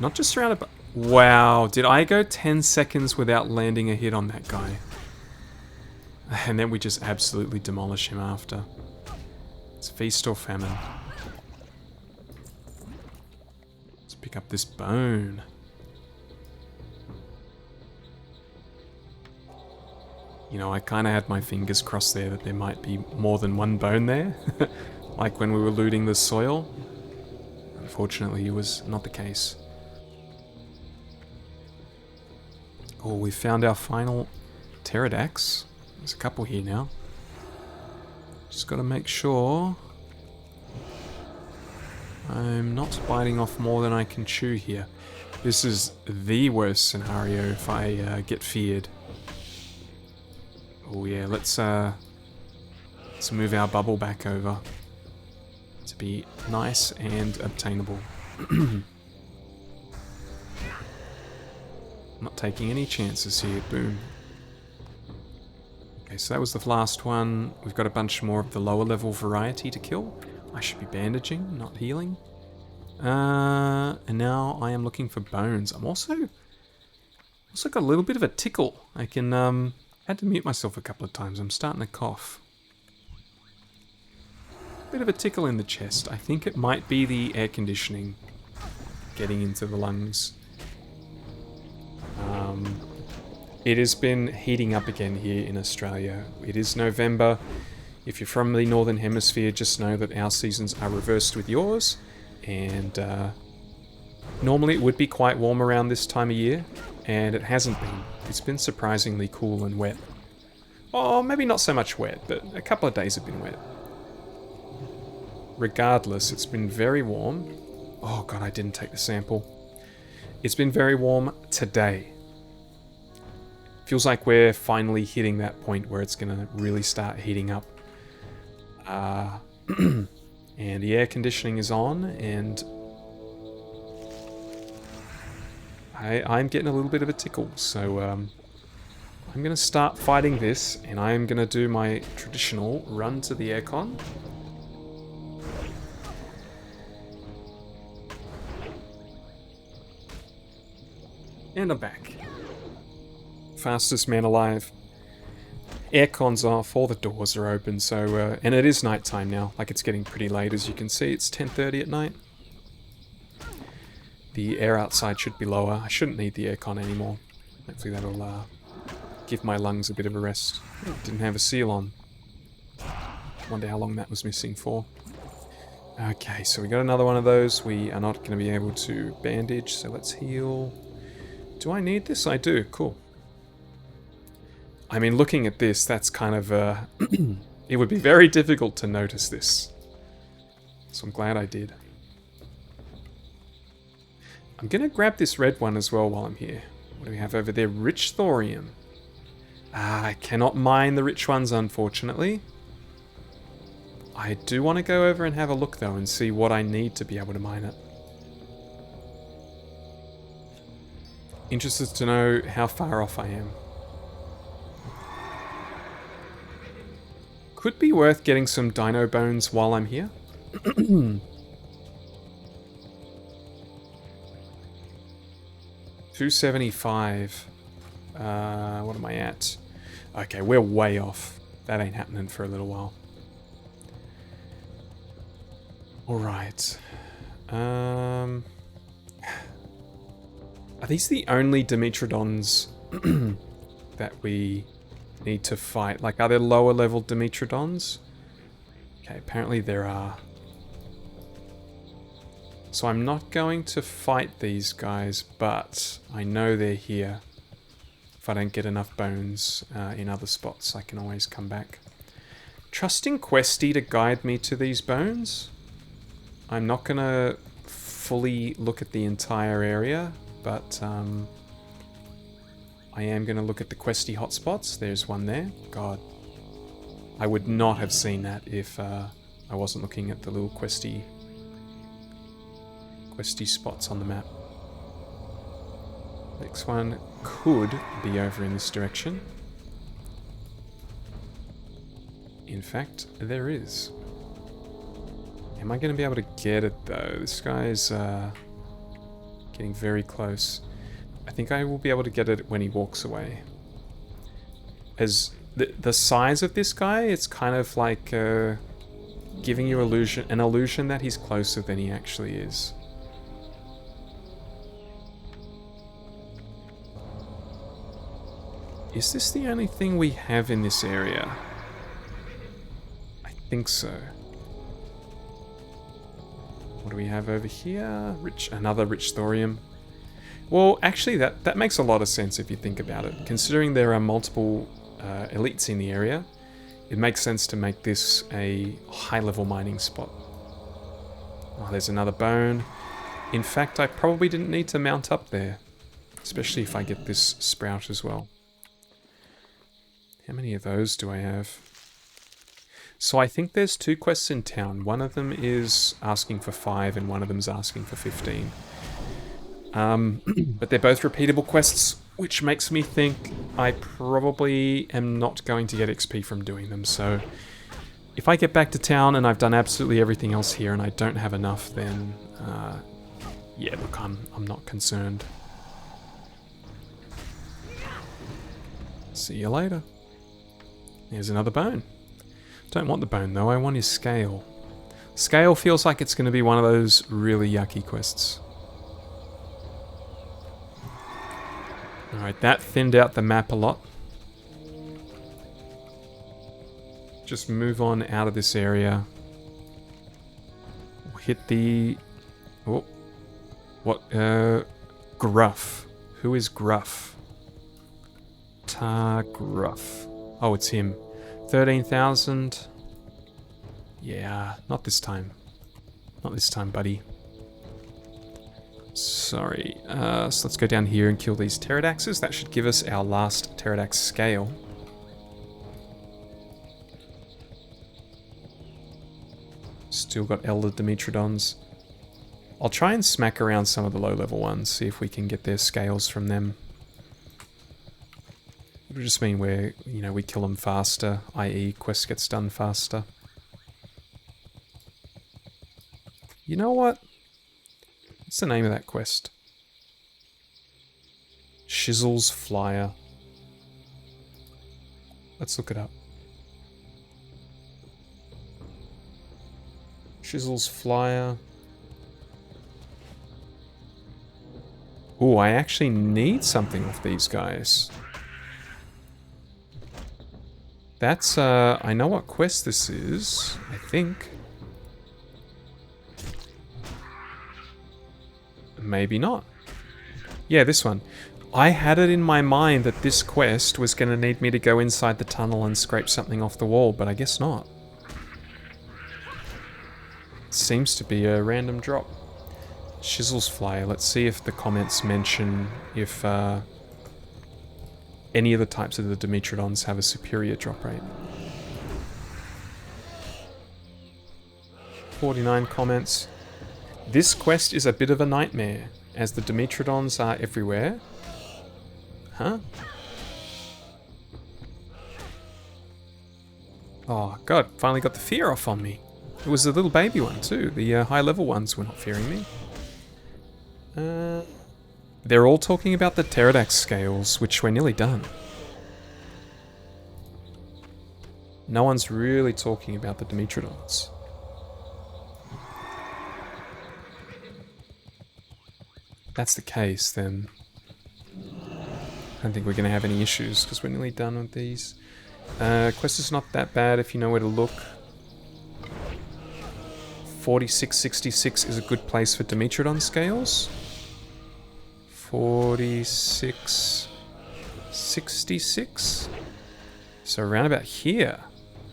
Not just surrounded by... Wow, did I go 10 seconds without landing a hit on that guy? And then we just absolutely demolish him after. It's feast or famine. Let's pick up this bone. You know, I kind of had my fingers crossed there that there might be more than one bone there. Like when we were looting the soil. Unfortunately, it was not the case. Oh, we found our final Pterodax. There's a couple here now. Just got to make sure I'm not biting off more than I can chew here. This is the worst scenario if I get feared. Oh yeah, let's move our bubble back over to be nice and obtainable. Not taking any chances here. Boom. Okay, so that was the last one. We've got a bunch more of the lower level variety to kill. I should be bandaging, not healing. And now I am looking for bones. I'm also got a little bit of a tickle. I can had to mute myself a couple of times. I'm starting to cough. Bit of a tickle in the chest. I think it might be the air conditioning getting into the lungs. It has been heating up again here in Australia. It is November. If you're from the Northern Hemisphere, just know that our seasons are reversed with yours. And normally it would be quite warm around this time of year, and it hasn't been. It's been surprisingly cool and wet. Oh, maybe not so much wet, but a couple of days have been wet. Regardless, it's been very warm. Oh god, I didn't take the sample. It's been very warm today. Feels like we're finally hitting that point where it's going to really start heating up. And the air conditioning is on, and I'm getting a little bit of a tickle. So I'm going to start fighting this, and I'm going to do my traditional run to the aircon. And I'm back. Fastest man alive. Aircon's off, all the doors are open, so, and it is nighttime now, like it's getting pretty late as you can see, it's 10:30 at night. The air outside should be lower, I shouldn't need the aircon anymore. Hopefully that'll give my lungs a bit of a rest. Oh, didn't have a seal on. Wonder how long that was missing for. Okay, so we got another one of those. We are not going to be able to bandage, so let's heal. Do I need this? I do. Cool. I mean, looking at this, that's kind of it would be very difficult to notice this. So I'm glad I did. I'm going to grab this red one as well while I'm here. What do we have over there? Rich thorium. Ah, I cannot mine the rich ones, unfortunately. I do want to go over and have a look, though, and see what I need to be able to mine it. Interested to know how far off I am. Could be worth getting some dino bones while I'm here. 275. What am I at? Okay, we're way off. That ain't happening for a little while. Alright. Are these the only Dimetrodons that we need to fight? Like, are there lower level Dimetrodons? Okay, apparently there are. So I'm not going to fight these guys, but I know they're here. If I don't get enough bones in other spots, I can always come back. Trusting Questy to guide me to these bones. I'm not going to fully look at the entire area, but I am going to look at the Questy hotspots. There's one there. God, I would not have seen that if I wasn't looking at the little Questy spots on the map. Next one could be over in this direction. In fact, there is. Am I going to be able to get it, though? This guy's getting very close. I think I will be able to get it when he walks away. As the size of this guy, it's kind of like giving you an illusion that he's closer than he actually is. Is this the only thing we have in this area? I think so. What do we have over here? Another rich thorium. Well, actually, that makes a lot of sense if you think about it. Considering there are multiple elites in the area, it makes sense to make this a high-level mining spot. Oh, there's another bone. In fact, I probably didn't need to mount up there, especially if I get this sprout as well. How many of those do I have? So I think there's 2 quests in town. One of them is asking for 5 and one of them's asking for 15. But they're both repeatable quests, which makes me think I probably am not going to get XP from doing them. So if I get back to town and I've done absolutely everything else here and I don't have enough, then yeah, look, I'm not concerned. See you later. There's another bone. Don't want the bone though, I want his scale. Scale feels like it's going to be one of those really yucky quests. Alright, that thinned out the map a lot. Just move on out of this area. We'll hit the... Oh. What? Gruff. Who is Gruff? Gruff. Oh, it's him. 13,000. Yeah, not this time. Not this time, buddy. Sorry. So let's go down here and kill these pterodaxes. That should give us our last pterodax scale. Still got Elder Dimetrodons. I'll try and smack around some of the low-level ones, see if we can get their scales from them. It'll just mean we kill them faster, i.e. quest gets done faster. You know what? What's the name of that quest? Shizzle's Flyer. Let's look it up. Shizzle's Flyer. Ooh, I actually need something off these guys. That's, I know what quest this is, I think. Maybe not. Yeah, this one. I had it in my mind that this quest was going to need me to go inside the tunnel and scrape something off the wall, but I guess not. Seems to be a random drop. Shizzle's Fly. Let's see if the comments mention if any of the types of the Dimetrodons have a superior drop rate. 49 comments. This quest is a bit of a nightmare, as the Dimetrodons are everywhere. Huh? Oh god, finally got the fear off on me. It was the little baby one too. The high level ones were not fearing me. They're all talking about the Pterodax scales, which we're nearly done. No one's really talking about the Dimetrodons. If that's the case, then I don't think we're going to have any issues, because we're nearly done with these. Quest is not that bad if you know where to look. 4666 is a good place for Dimetrodon scales. 4666? So around about here.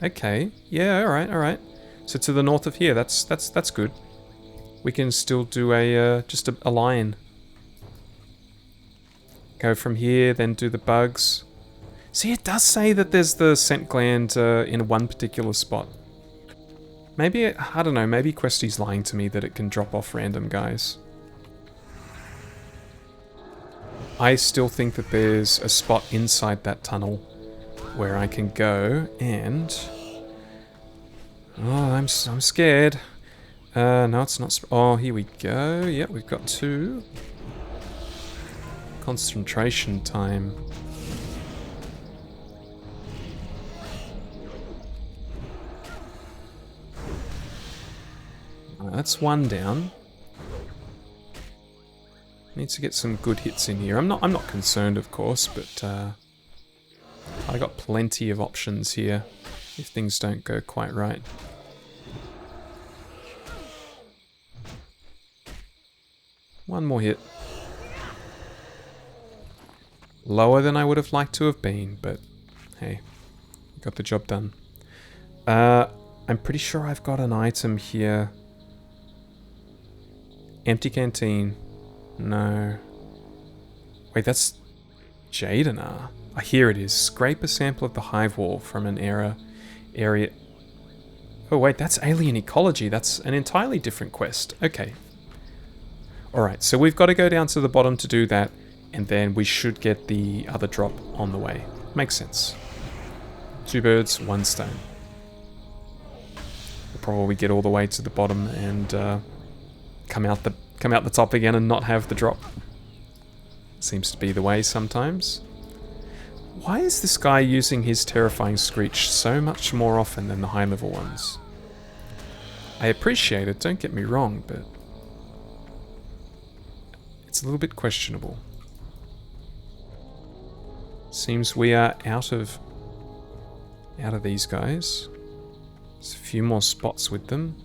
Okay. Yeah, alright. So to the north of here, that's good. We can still do a just a line. Go from here, then do the bugs. See, it does say that there's the scent gland in one particular spot. Maybe, I don't know, maybe Questy's lying to me that it can drop off random guys. I still think that there's a spot inside that tunnel where I can go and... Oh, I'm scared. No, it's not... Oh, here we go. Yep, we've got 2. Concentration time. That's 1 down. Need to get some good hits in here. I'm not concerned, of course, but I got plenty of options here if things don't go quite right. One more hit. Lower than I would have liked to have been, but hey, got the job done. I'm pretty sure I've got an item here. Empty canteen. No. Wait, that's Jadenar. Ah, here it is. Scrape a sample of the hive wall from an area. Oh wait, that's alien ecology. That's an entirely different quest. Okay. Alright, so we've got to go down to the bottom to do that, and then we should get the other drop on the way. Makes sense. 2 birds, 1 stone. We'll probably get all the way to the bottom and come out the top again and not have the drop. Seems to be the way sometimes. Why is this guy using his terrifying screech so much more often than the high level ones? I appreciate it, don't get me wrong, but it's a little bit questionable. Seems we are out of these guys. There's a few more spots with them.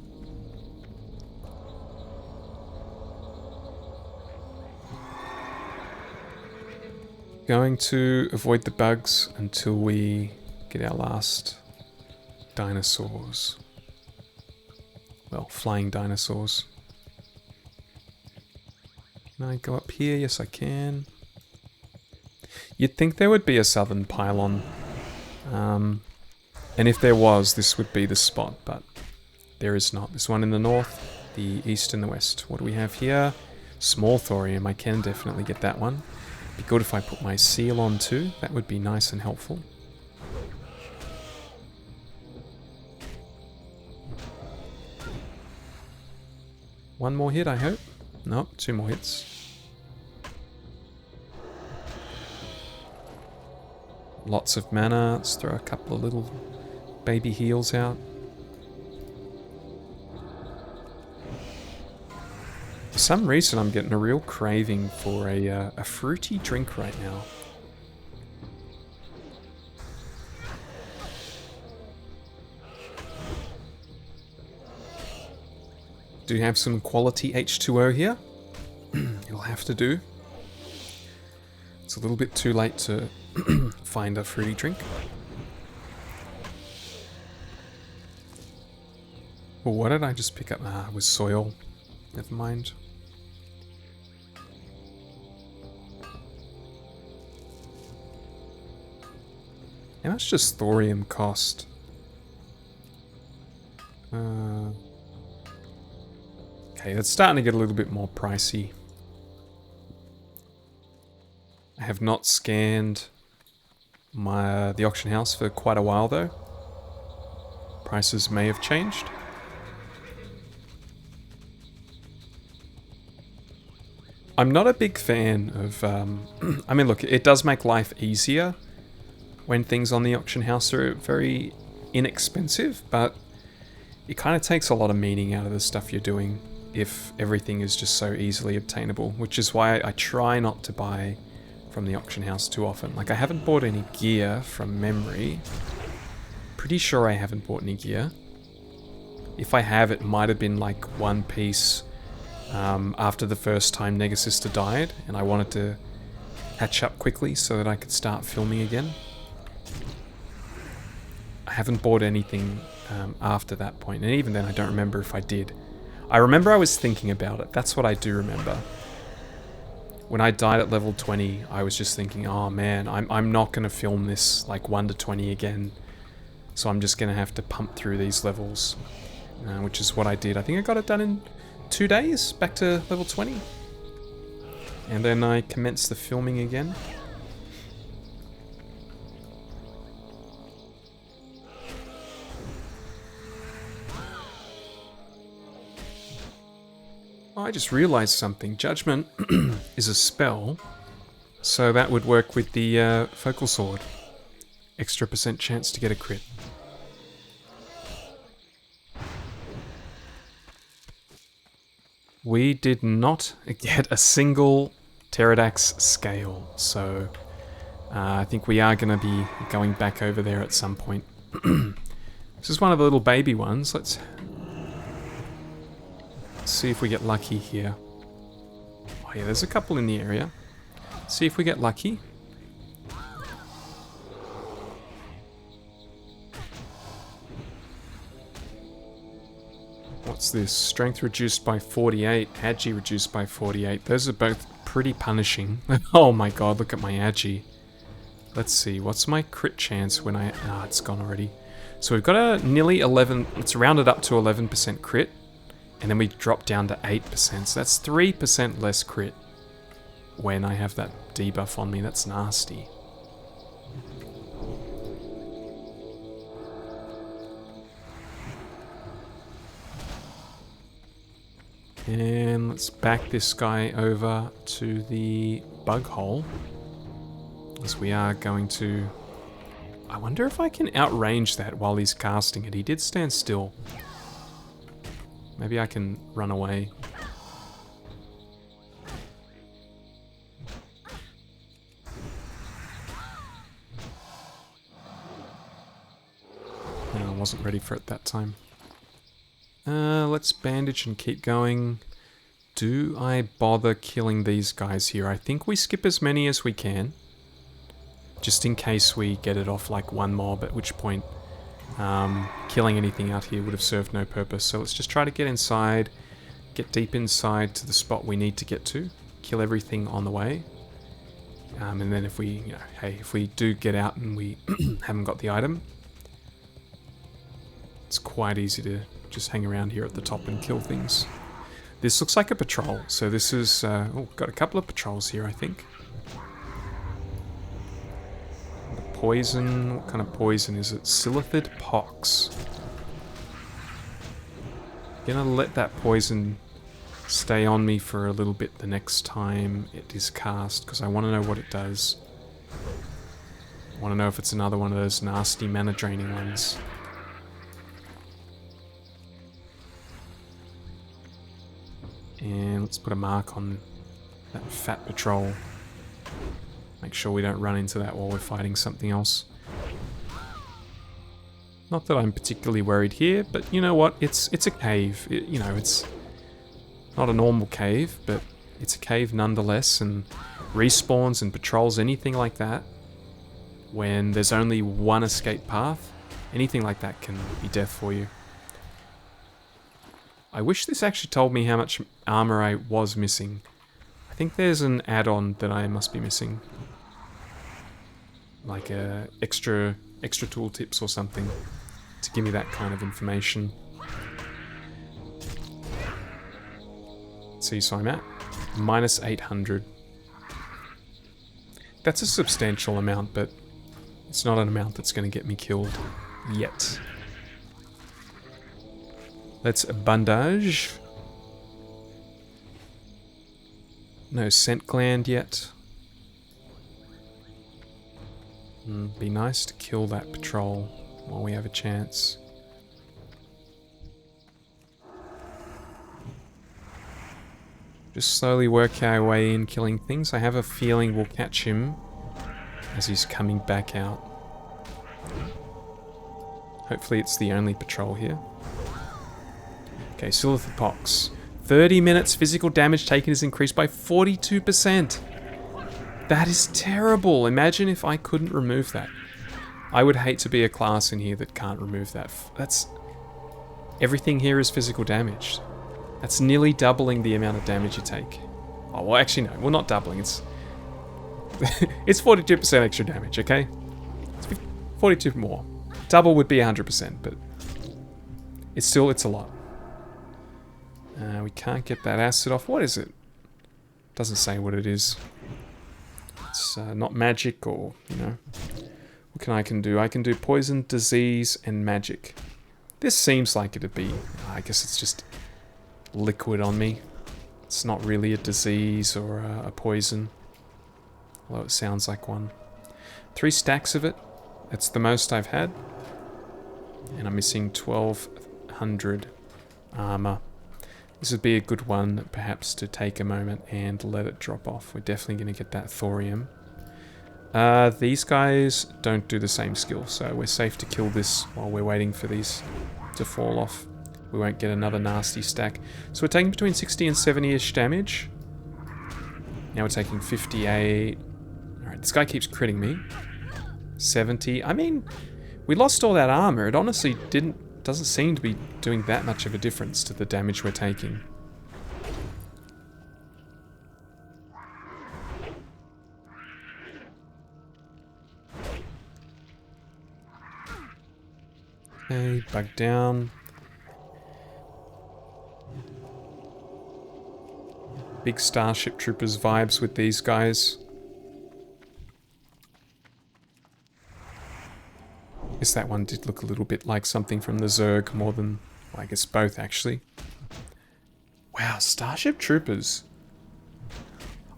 Going to avoid the bugs until we get our last dinosaurs. Well, flying dinosaurs. Can I go up here? Yes, I can. You'd think there would be a southern pylon. And if there was, this would be the spot, but there is not. There's one in the north, the east and the west. What do we have here? Small thorium. I can definitely get that one. Be good if I put my seal on too. That would be nice and helpful. One more hit, I hope. Nope, 2 more hits. Lots of mana. Let's throw a couple of little baby heals out. For some reason, I'm getting a real craving for a fruity drink right now. Do have some quality H2O here. You'll have to do. It's a little bit too late to find a fruity drink. Well, what did I just pick up? Ah, it was soil. Never mind. How much does thorium cost? Okay, it's starting to get a little bit more pricey. I have not scanned the auction house for quite a while though. Prices may have changed. I'm not a big fan of, I mean look, it does make life easier when things on the auction house are very inexpensive, but it kind of takes a lot of meaning out of the stuff you're doing if everything is just so easily obtainable, which is why I try not to buy from the auction house too often. Like, I haven't bought any gear from memory. Pretty sure I haven't bought any gear. If I have, it might have been like one piece after the first time Negasister died, and I wanted to catch up quickly so that I could start filming again. I haven't bought anything after that point, and even then I don't remember if I did. I remember I was thinking about it. That's what I do remember. When I died at level 20, I was just thinking, oh man, I'm not going to film this like 1 to 20 again, so I'm just going to have to pump through these levels, which is what I did. I think I got it done in 2 days, back to level 20. And then I commenced the filming again. Oh, I just realized something. Judgment is a spell, so that would work with the focal sword. Extra % chance to get a crit. We did not get a single Pterodax scale, so I think we are going to be going back over there at some point. This is one of the little baby ones. Let's see if we get lucky here. Oh yeah, there's a couple in the area. See if we get lucky. What's this? Strength reduced by 48, Agi reduced by 48. Those are both pretty punishing. Oh my god, look at my Agi. Let's see, what's my crit chance when I... Ah, it's gone already. So we've got a nearly 11... It's rounded up to 11% crit. And then we drop down to 8%. So that's 3% less crit when I have that debuff on me. That's nasty. And let's back this guy over to the bug hole, as we are going to... I wonder if I can outrange that while he's casting it. He did stand still. Maybe I can run away. No, I wasn't ready for it that time. Let's bandage and keep going. Do I bother killing these guys here? I think we skip as many as we can, just in case we get it off like one mob, at which point killing anything out here would have served no purpose. So let's just try to get inside, get deep inside to the spot we need to get to, kill everything on the way. And then if we, you know, hey, if we do get out and we haven't got the item, it's quite easy to just hang around here at the top and kill things. This looks like a patrol, so this is... oh, got a couple of patrols here, I think. The poison... What kind of poison is it? Silithid Pox. Gonna let that poison stay on me for a little bit the next time it is cast, because I want to know what it does. I want to know if it's another one of those nasty mana draining ones. And let's put a mark on that fat patrol. Make sure we don't run into that while we're fighting something else. Not that I'm particularly worried here, but you know what? It's a cave. You know, it's not a normal cave, but it's a cave nonetheless, and respawns and patrols, anything like that, when there's only one escape path, anything like that can be death for you. I wish this actually told me how much armor I was missing. I think there's an add-on that I must be missing. Like extra tooltips or something to give me that kind of information. See, so I'm at minus 800. That's a substantial amount, but it's not an amount that's going to get me killed yet. Let's bandage. No scent gland yet. Be nice to kill that patrol while we have a chance. Just slowly work our way in, killing things. I have a feeling we'll catch him as he's coming back out. Hopefully it's the only patrol here. Okay, Silitha Pox. 30 minutes physical damage taken is increased by 42%. That is terrible. Imagine if I couldn't remove that. I would hate to be a class in here that can't remove that. That's... Everything here is physical damage. That's nearly doubling the amount of damage you take. Oh, well, actually, no. Well, not doubling. It's... it's 42% extra damage, okay? It's 42 more. Double would be 100%, but... it's a lot. We can't get that acid off. What is it? Doesn't say what it is. It's not magic or, you know... What I can do? I can do poison, disease, and magic. This seems like it'd be... I guess it's just... liquid on me. It's not really a disease or a poison, although it sounds like one. 3 stacks of it. That's the most I've had, and I'm missing 1200 armor. This would be a good one perhaps to take a moment and let it drop off. We're definitely going to get that thorium. These guys don't do the same skill, so we're safe to kill this while we're waiting for these to fall off. We won't get another nasty stack. So we're taking between 60 and 70-ish damage. Now we're taking 58. Alright, this guy keeps critting me. 70. I mean, we lost all that armor. It honestly doesn't seem to be doing that much of a difference to the damage we're taking. Okay, bug down. Big Starship Troopers vibes with these guys. I guess that one did look a little bit like something from the Zerg more than... well, I guess both, actually. Wow, Starship Troopers.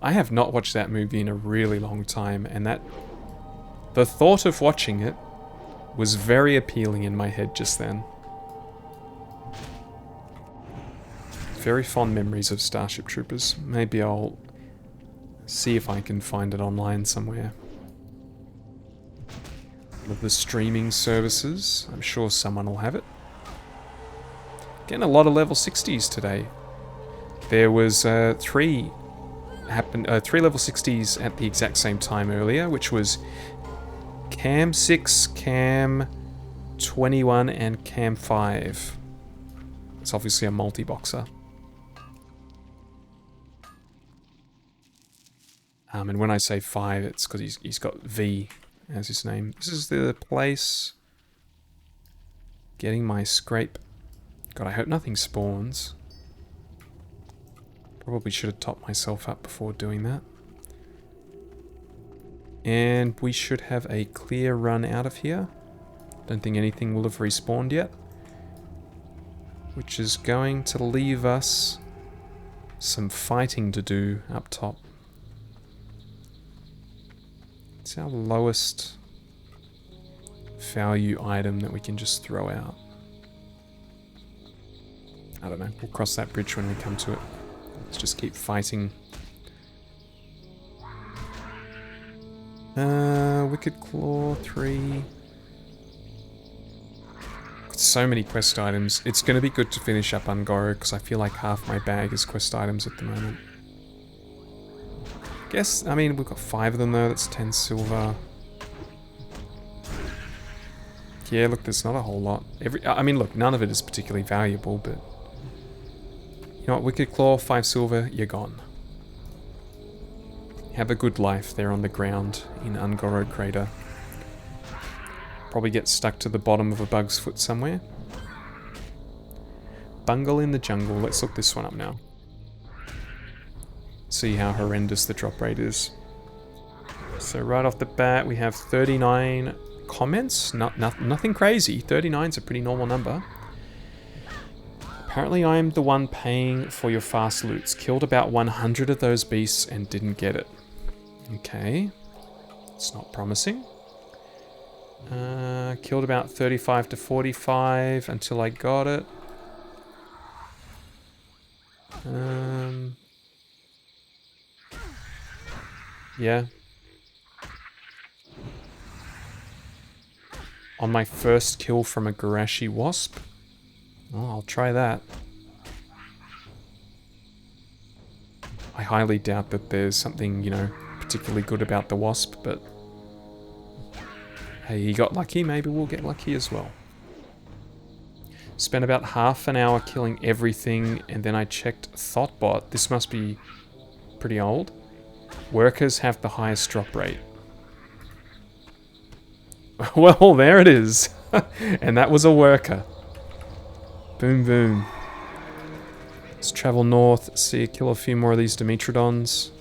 I have not watched that movie in a really long time, and that... the thought of watching it was very appealing in my head just then. Very fond memories of Starship Troopers. Maybe I'll see if I can find it online somewhere. One of the streaming services. I'm sure someone will have it. Getting a lot of level 60s today. There was 3 level 60s at the exact same time earlier, which was Cam 6, Cam 21, and Cam 5. It's obviously a multi-boxer. And when I say 5, it's because he's got V as his name. This is the place. Getting my scrape. God, I hope nothing spawns. Probably should have topped myself up before doing that. And we should have a clear run out of here. Don't think anything will have respawned yet. Which is going to leave us some fighting to do up top. It's our lowest value item that we can just throw out. I don't know, we'll cross that bridge when we come to it. Let's just keep fighting. Wicked Claw 3. Got so many quest items. It's going to be good to finish up Ungoro because I feel like half my bag is quest items at the moment. Guess, I mean, we've got 5 of them though. That's 10 silver. Yeah, look, there's not a whole lot. I mean, look, none of it is particularly valuable, but you know what? Wicked Claw, 5 silver, you're gone. Have a good life there on the ground in Ungoro Crater. Probably get stuck to the bottom of a bug's foot somewhere. Bungle in the Jungle. Let's look this one up now. See how horrendous the drop rate is. So right off the bat, we have 39 comments. Nothing crazy. 39's a pretty normal number. Apparently I'm the one paying for your fast loots. Killed about 100 of those beasts and didn't get it. Okay. It's not promising. Killed about 35 to 45 until I got it. Yeah. On my first kill from a Garashi Wasp. Oh, I'll try that. I highly doubt that there's something, you know, particularly good about the Wasp, but hey, he got lucky, maybe we'll get lucky as well. Spent about half an hour killing everything, and then I checked Thoughtbot. This must be pretty old. Workers have the highest drop rate. Well, there it is. And that was a worker. Boom, boom. Let's travel north, kill a few more of these Dimetrodons.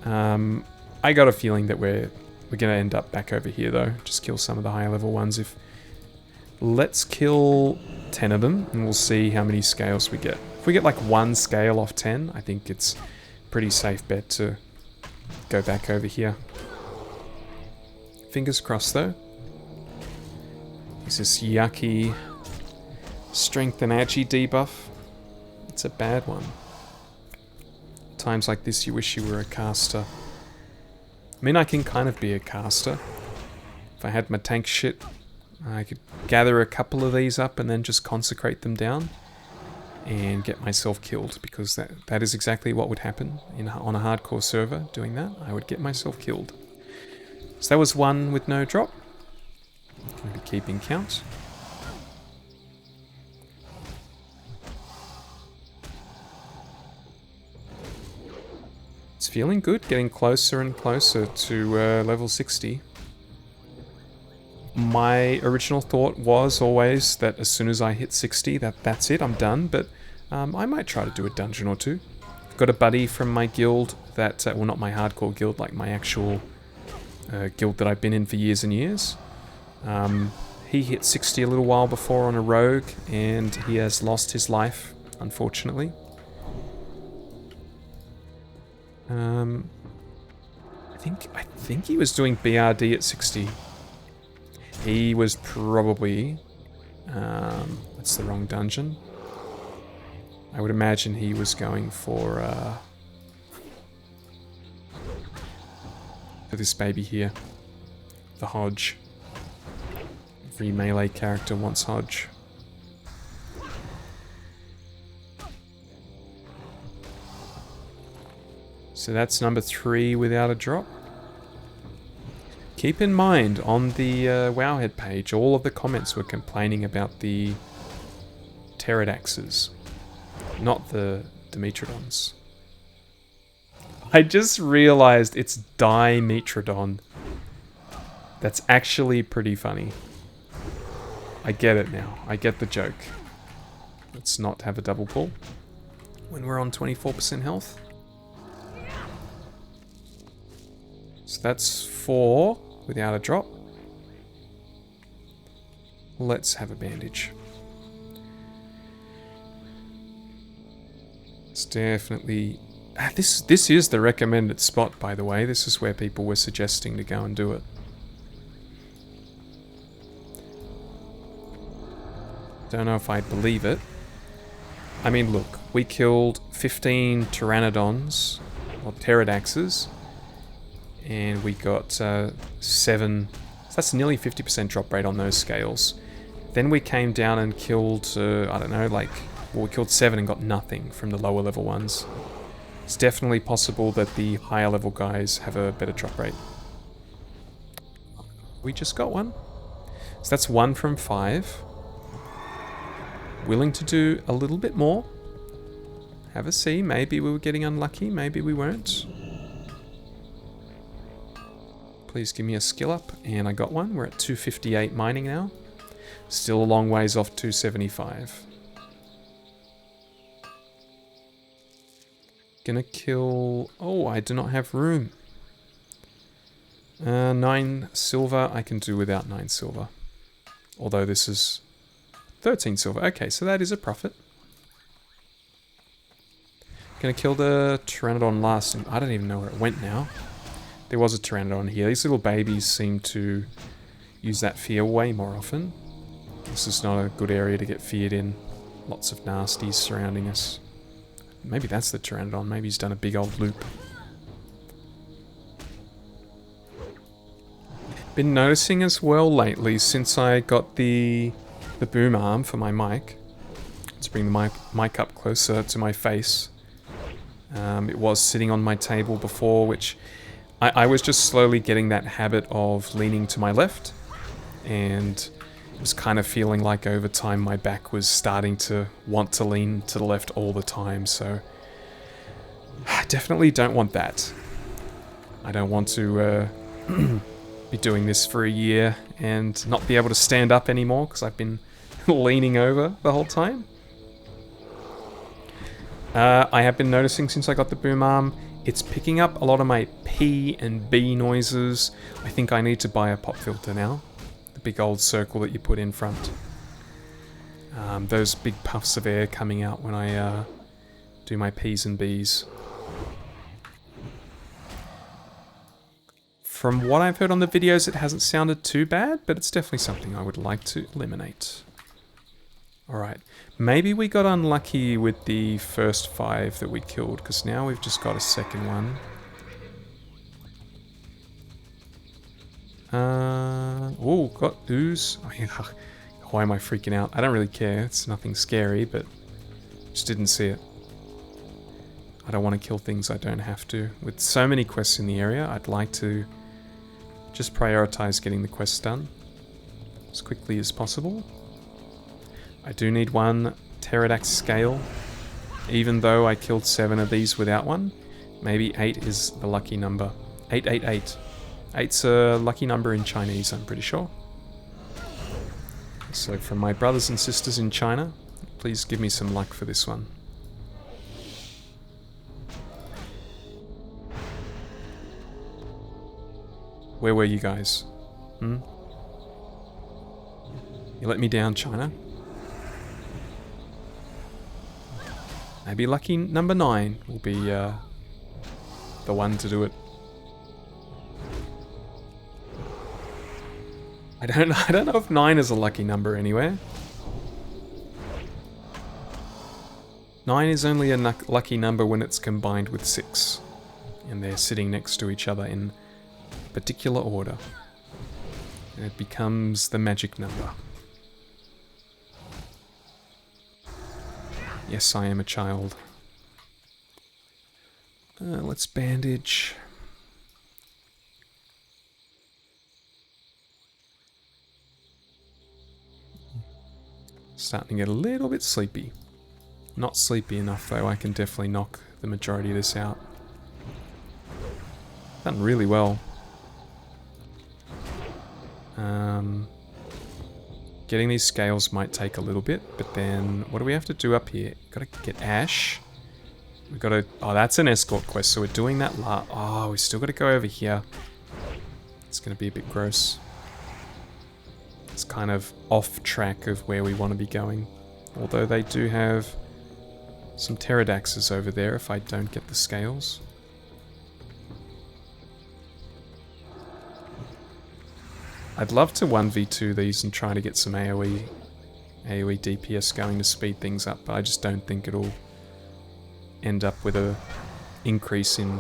I got a feeling that we're going to end up back over here, though. Just kill some of the higher level ones. Let's kill 10 of them, and we'll see how many scales we get. If we get like 1 scale off 10, I think it's a pretty safe bet to go back over here. Fingers crossed, though. Is this yucky strength and agi debuff? It's a bad one. Times like this, you wish you were a caster. I mean, I can kind of be a caster. If I had my tank shit, I could gather a couple of these up and then just consecrate them down and get myself killed, because that is exactly what would happen on a hardcore server. Doing that, I would get myself killed. So that was one with no drop. Gonna be keeping count. It's feeling good, getting closer and closer to level 60. My original thought was always that as soon as I hit 60, that's it, I'm done, but I might try to do a dungeon or two. Got a buddy from my guild that, well, not my hardcore guild, like my actual guild that I've been in for years and years. He hit 60 a little while before on a rogue, and he has lost his life, unfortunately. I think he was doing BRD at 60. He was probably... that's the wrong dungeon. I would imagine he was going for this baby here. The Hodge. Every melee character wants Hodge. So that's number 3 without a drop. Keep in mind, on the Wowhead page, all of the comments were complaining about the pterodaxes, not the Dimetrodons. I just realized it's Dimetrodon. That's actually pretty funny. I get it now. I get the joke. Let's not have a double pull when we're on 24% health. So that's 4 without a drop. Let's have a bandage. It's definitely... This is the recommended spot, by the way. This is where people were suggesting to go and do it. Don't know if I believe it. I mean, look, we killed 15 pteranodons, or pterodaxes, and we got 7, so that's nearly 50% drop rate on those scales. Then we came down and killed, I don't know, like, well, we killed 7 and got nothing from the lower level ones. It's definitely possible that the higher level guys have a better drop rate. We just got one. So that's 1 from 5. Willing to do a little bit more. Have a see. Maybe we were getting unlucky. Maybe we weren't. Please give me a skill up. And I got one. We're at 258 mining now. Still a long ways off 275. Gonna kill... Oh, I do not have room. 9 silver. I can do without 9 silver. Although this is 13 silver. Okay, so that is a profit. Gonna kill the Pteranodon last. And I don't even know where it went now. There was a Pteranodon here. These little babies seem to use that fear way more often. This is not a good area to get feared in. Lots of nasties surrounding us. Maybe that's the Pteranodon. Maybe he's done a big old loop. Been noticing as well lately, since I got the boom arm for my mic. Let's bring the mic up closer to my face. It was sitting on my table before, which I was just slowly getting that habit of leaning to my left. And it was kind of feeling like over time my back was starting to want to lean to the left all the time. So I definitely don't want that. I don't want to be doing this for a year and not be able to stand up anymore because I've been leaning over the whole time. I have been noticing since I got the boom arm, it's picking up a lot of my P and B noises. I think I need to buy a pop filter now. The big old circle that you put in front. Those big puffs of air coming out when I do my P's and B's. From what I've heard on the videos, it hasn't sounded too bad, but it's definitely something I would like to eliminate. Alright, maybe we got unlucky with the first 5 that we killed, because now we've just got a second one. Oh, got ooze. Oh, yeah. Why am I freaking out? I don't really care, it's nothing scary, but just didn't see it. I don't want to kill things I don't have to. With so many quests in the area, I'd like to just prioritize getting the quests done as quickly as possible. I do need 1 Pterodax scale, even though I killed 7 of these without one. Maybe 8 is the lucky number. 888. 8's a lucky number in Chinese, I'm pretty sure. So from my brothers and sisters in China, please give me some luck for this one. Where were you guys? You let me down, China. Maybe lucky number 9 will be the one to do it. I don't know if 9 is a lucky number anywhere. 9 is only a lucky number when it's combined with 6. And they're sitting next to each other in particular order. And it becomes the magic number. Yes, I am a child. Let's bandage. Starting to get a little bit sleepy. Not sleepy enough though, I can definitely knock the majority of this out. Done really well. Getting these scales might take a little bit, but then what do we have to do up here? Gotta get Ash. We gotta... Oh, that's an escort quest, so we're doing that oh, we still gotta go over here. It's gonna be a bit gross. It's kind of off track of where we want to be going. Although they do have some pterodaxes over there if I don't get the scales. I'd love to 1v2 these and try to get some AoE AoE DPS going to speed things up, but I just don't think it'll end up with a increase in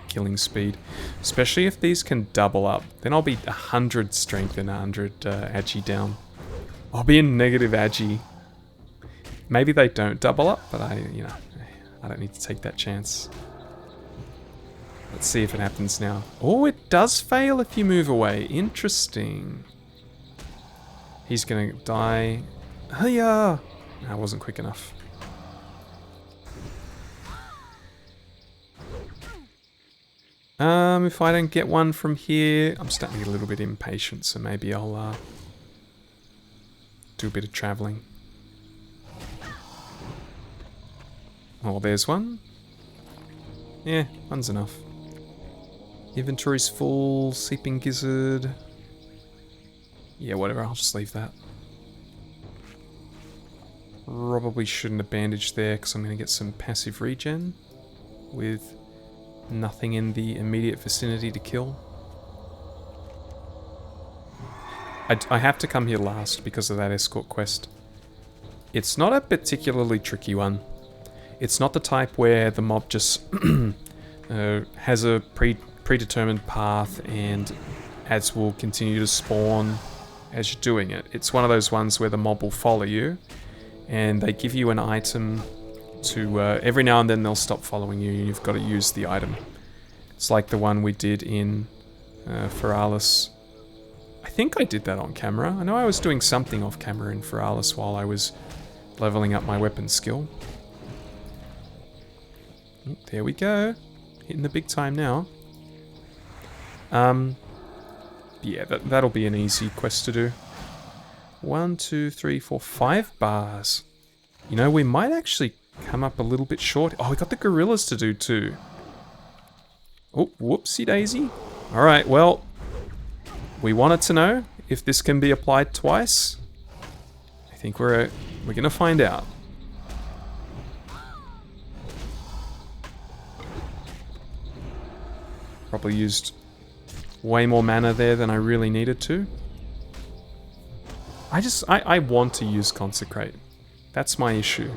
killing speed. Especially if these can double up. Then I'll be 100 strength and 100 agi down. I'll be in negative agi. Maybe they don't double up, but I don't need to take that chance. Let's see if it happens now. Oh, it does fail if you move away. Interesting. He's gonna die. Hiya! I wasn't quick enough. If I don't get one from here, I'm starting to get a little bit impatient, so maybe I'll do a bit of traveling. Oh, there's one. Yeah, one's enough. Inventory's full, Seeping Gizzard. Yeah, whatever, I'll just leave that. Probably shouldn't have bandaged there because I'm going to get some passive regen with nothing in the immediate vicinity to kill. I have to come here last because of that escort quest. It's not a particularly tricky one. It's not the type where the mob just has a predetermined path and ads will continue to spawn as you're doing it. It's one of those ones where the mob will follow you and they give you an item to every now and then they'll stop following you and you've got to use the item. It's like the one we did in Feralis. I think I did that on camera. I know I was doing something off camera in Feralis while I was leveling up my weapon skill. There we go. Hitting the big time now. Yeah, that'll be an easy quest to do. 1, 2, 3, 4, 5 bars. You know, we might actually come up a little bit short. Oh, we got the gorillas to do too. Oh, whoopsie daisy. Alright, well, we wanted to know if this can be applied twice. I think we're gonna find out. Probably used way more mana there than I really needed to. I want to use Consecrate. That's my issue.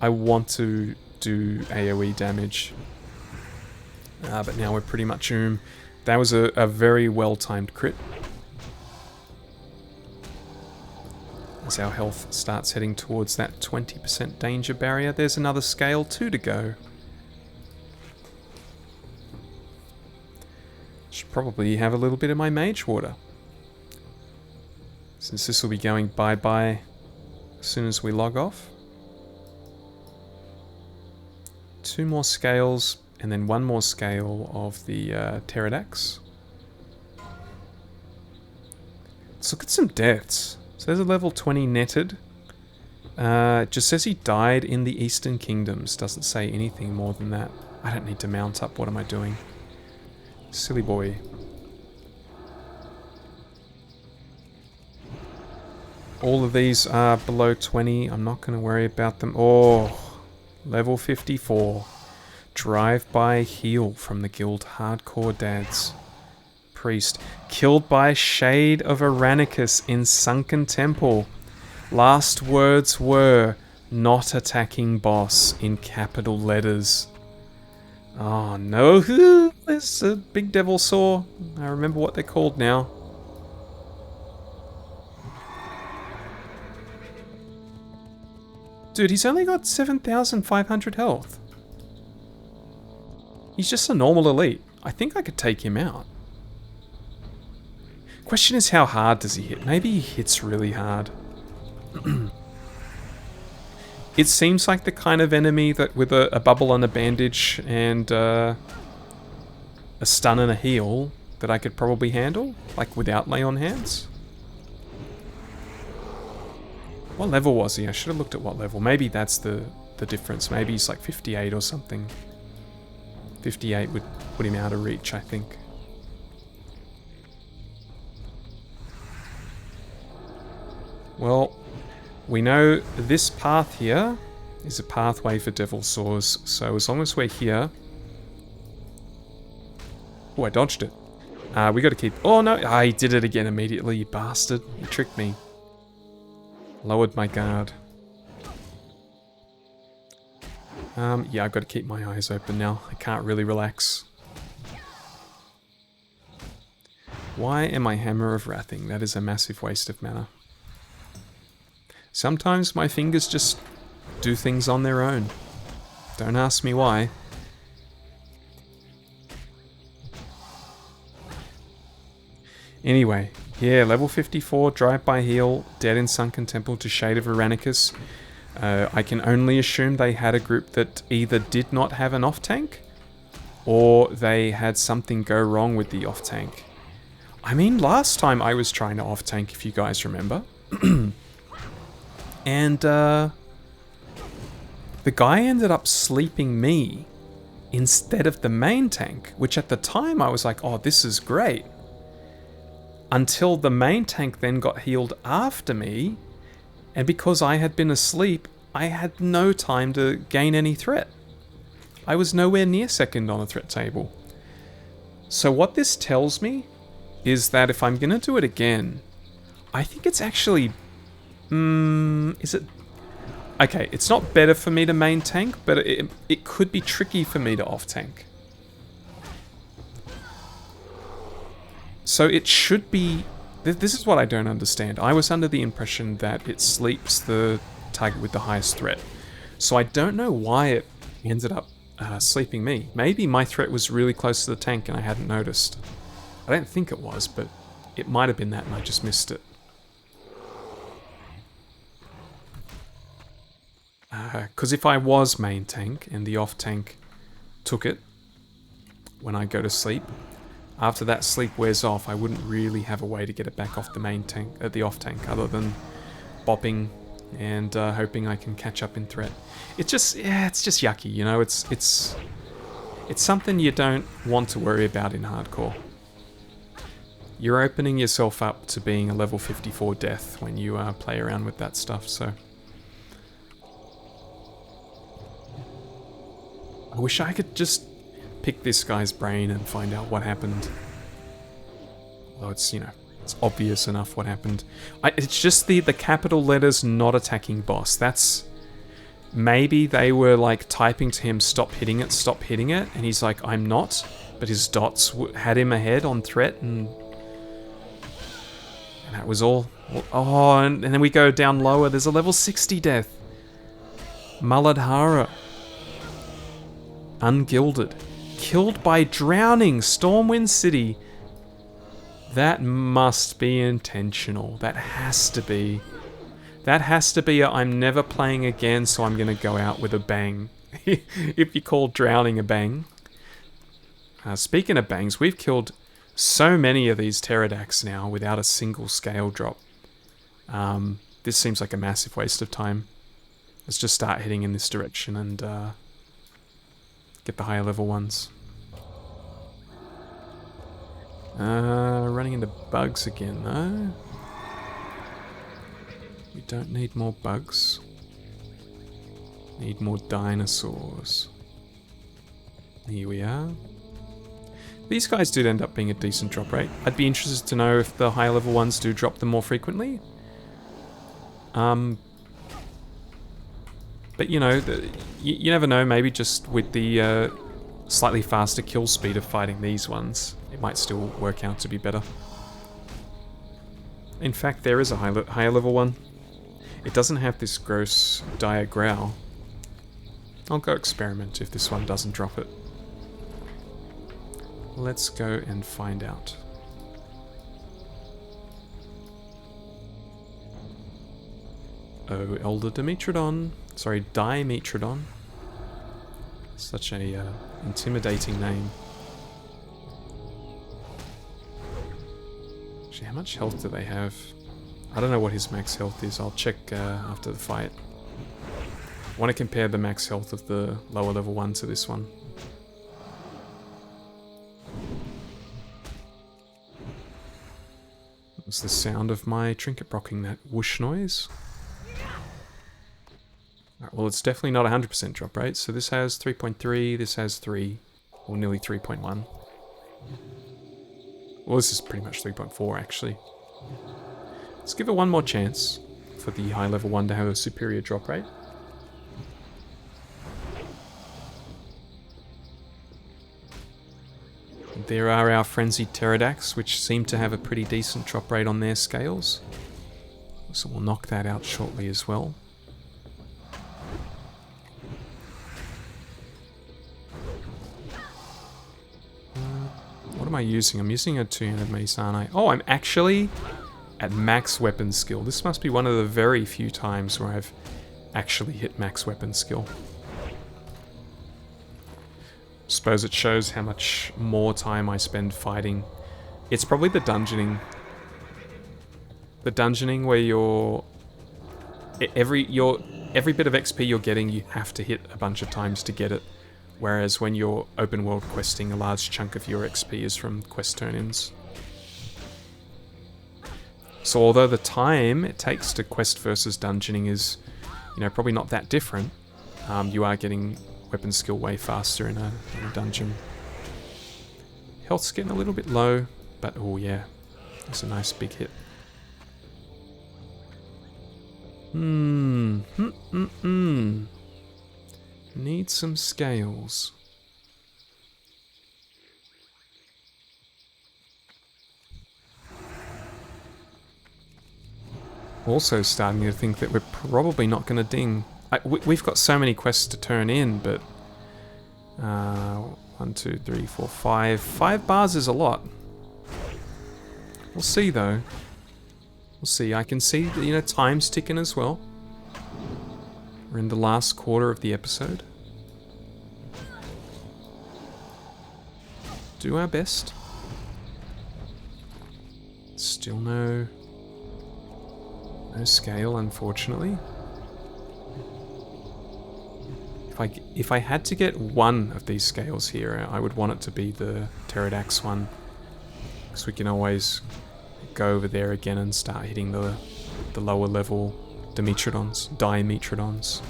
I want to do AoE damage. But now we're pretty much that was a very well-timed crit. As our health starts heading towards that 20% danger barrier, there's another scale 2 to go. Should probably have a little bit of my mage water, since this will be going bye-bye as soon as we log off. 2 more scales, and then 1 more scale of the Pterodax. Let's look at some deaths. So there's a level 20 netted. It just says he died in the Eastern Kingdoms. Doesn't say anything more than that. I don't need to mount up. What am I doing? Silly boy. All of these are below 20. I'm not going to worry about them. Oh, level 54. Drive-by heal from the guild Hardcore Dads. Priest. Killed by Shade of Aranicus in Sunken Temple. Last words were, not attacking boss, in capital letters. Oh no, there's a big devil saw. I remember what they're called now. Dude, he's only got 7,500 health. He's just a normal elite. I think I could take him out. Question is, how hard does he hit? Maybe he hits really hard. It seems like the kind of enemy that with a bubble and a bandage and a stun and a heal that I could probably handle, like without lay on hands. What level was he? I should have looked at what level. Maybe that's the difference. Maybe he's like 58 or something. 58 would put him out of reach, I think. Well, we know this path here is a pathway for devil saws, so as long as we're here... Oh, I dodged it. We gotta keep... Oh no, I did it again immediately, you bastard. You tricked me. Lowered my guard. Yeah, I've got to keep my eyes open now. I can't really relax. Why am I Hammer of Wrathing? That is a massive waste of mana. Sometimes my fingers just do things on their own. Don't ask me why. Anyway, yeah, level 54, Drive-By Heal, Dead in Sunken Temple to Shade of Iranicus. I can only assume they had a group that either did not have an off-tank, or they had something go wrong with the off-tank. I mean, last time I was trying to off-tank, if you guys remember. And, the guy ended up sleeping me instead of the main tank, which at the time I was like, oh, this is great. Until the main tank then got healed after me, and because I had been asleep, I had no time to gain any threat. I was nowhere near second on the threat table. So what this tells me is that if I'm gonna do it again, I think it's actually... is it... Okay, it's not better for me to main tank, but it could be tricky for me to off tank. So it should be... This is what I don't understand. I was under the impression that it sleeps the target with the highest threat. So I don't know why it ended up sleeping me. Maybe my threat was really close to the tank and I hadn't noticed. I don't think it was, but it might have been that and I just missed it. Because if I was main tank and the off tank took it when I go to sleep, after that sleep wears off, I wouldn't really have a way to get it back off the main tank, the off tank, other than bopping and hoping I can catch up in threat. It's just, yeah, it's just yucky, you know. It's something you don't want to worry about in hardcore. You're opening yourself up to being a level 54 death when you play around with that stuff. So I wish I could just pick this guy's brain and find out what happened. Although it's, you know, it's obvious enough what happened. It's just the capital letters not attacking boss. That's... Maybe they were like typing to him, stop hitting it, and he's like, I'm not. But his dots had him ahead on threat, and that was all. Oh, and then we go down lower. There's a level 60 death. Muladhara. Ungilded. Killed by drowning. Stormwind City. That must be intentional. That has to be. That has to be a, I'm never playing again, so I'm going to go out with a bang. If you call drowning a bang. Speaking of bangs, we've killed so many of these pterodactyls now without a single scale drop. This seems like a massive waste of time. Let's just start heading in this direction and get the higher level ones. Running into bugs again though. We don't need more bugs. Need more dinosaurs. Here we are. These guys did end up being a decent drop rate. I'd be interested to know if the higher level ones do drop them more frequently. But you know, you never know, maybe just with the slightly faster kill speed of fighting these ones, it might still work out to be better. In fact, there is a higher level one. It doesn't have this gross dire growl. I'll go experiment if this one doesn't drop it. Let's go and find out. Oh, Elder Dimetrodon. Sorry, Dimetrodon. Such a intimidating name. Actually, how much health do they have? I don't know what his max health is. I'll check after the fight. I want to compare the max health of the lower level one to this one. It's the sound of my trinket rocking, that whoosh noise. Right, well, it's definitely not 100% drop rate. So this has 3.3, this has 3, or nearly 3.1. Well, this is pretty much 3.4 actually. Let's give it one more chance. for the high level one to have a superior drop rate. There are our frenzied pterodax, which seem to have a pretty decent drop rate on their scales. So we'll knock that out shortly as well. What am I using? I'm using a 200 mace, aren't I? Oh, I'm actually at max weapon skill. This must be one of the very few times where I've actually hit max weapon skill. Suppose it shows how much more time I spend fighting. It's probably the dungeoning. The dungeoning where every bit of XP you're getting, you have to hit a bunch of times to get it. Whereas when you're open world questing, a large chunk of your XP is from quest turn-ins. So although the time it takes to quest versus dungeoning is, probably not that different, you are getting weapon skill way faster in a dungeon. Health's getting a little bit low, but oh yeah, it's a nice big hit. Need some scales. Also starting to think that we're probably not going to ding. We've got so many quests to turn in, but 1, 2, 3, 4, 5. 5 bars is a lot. We'll see though. We'll see. I can see that, time's ticking as well. We're in the last quarter of the episode. Do our best. Still no scale, unfortunately. If I had to get one of these scales here, I would want it to be the pterodax one, because we can always go over there again and start hitting the lower level dimetrodons.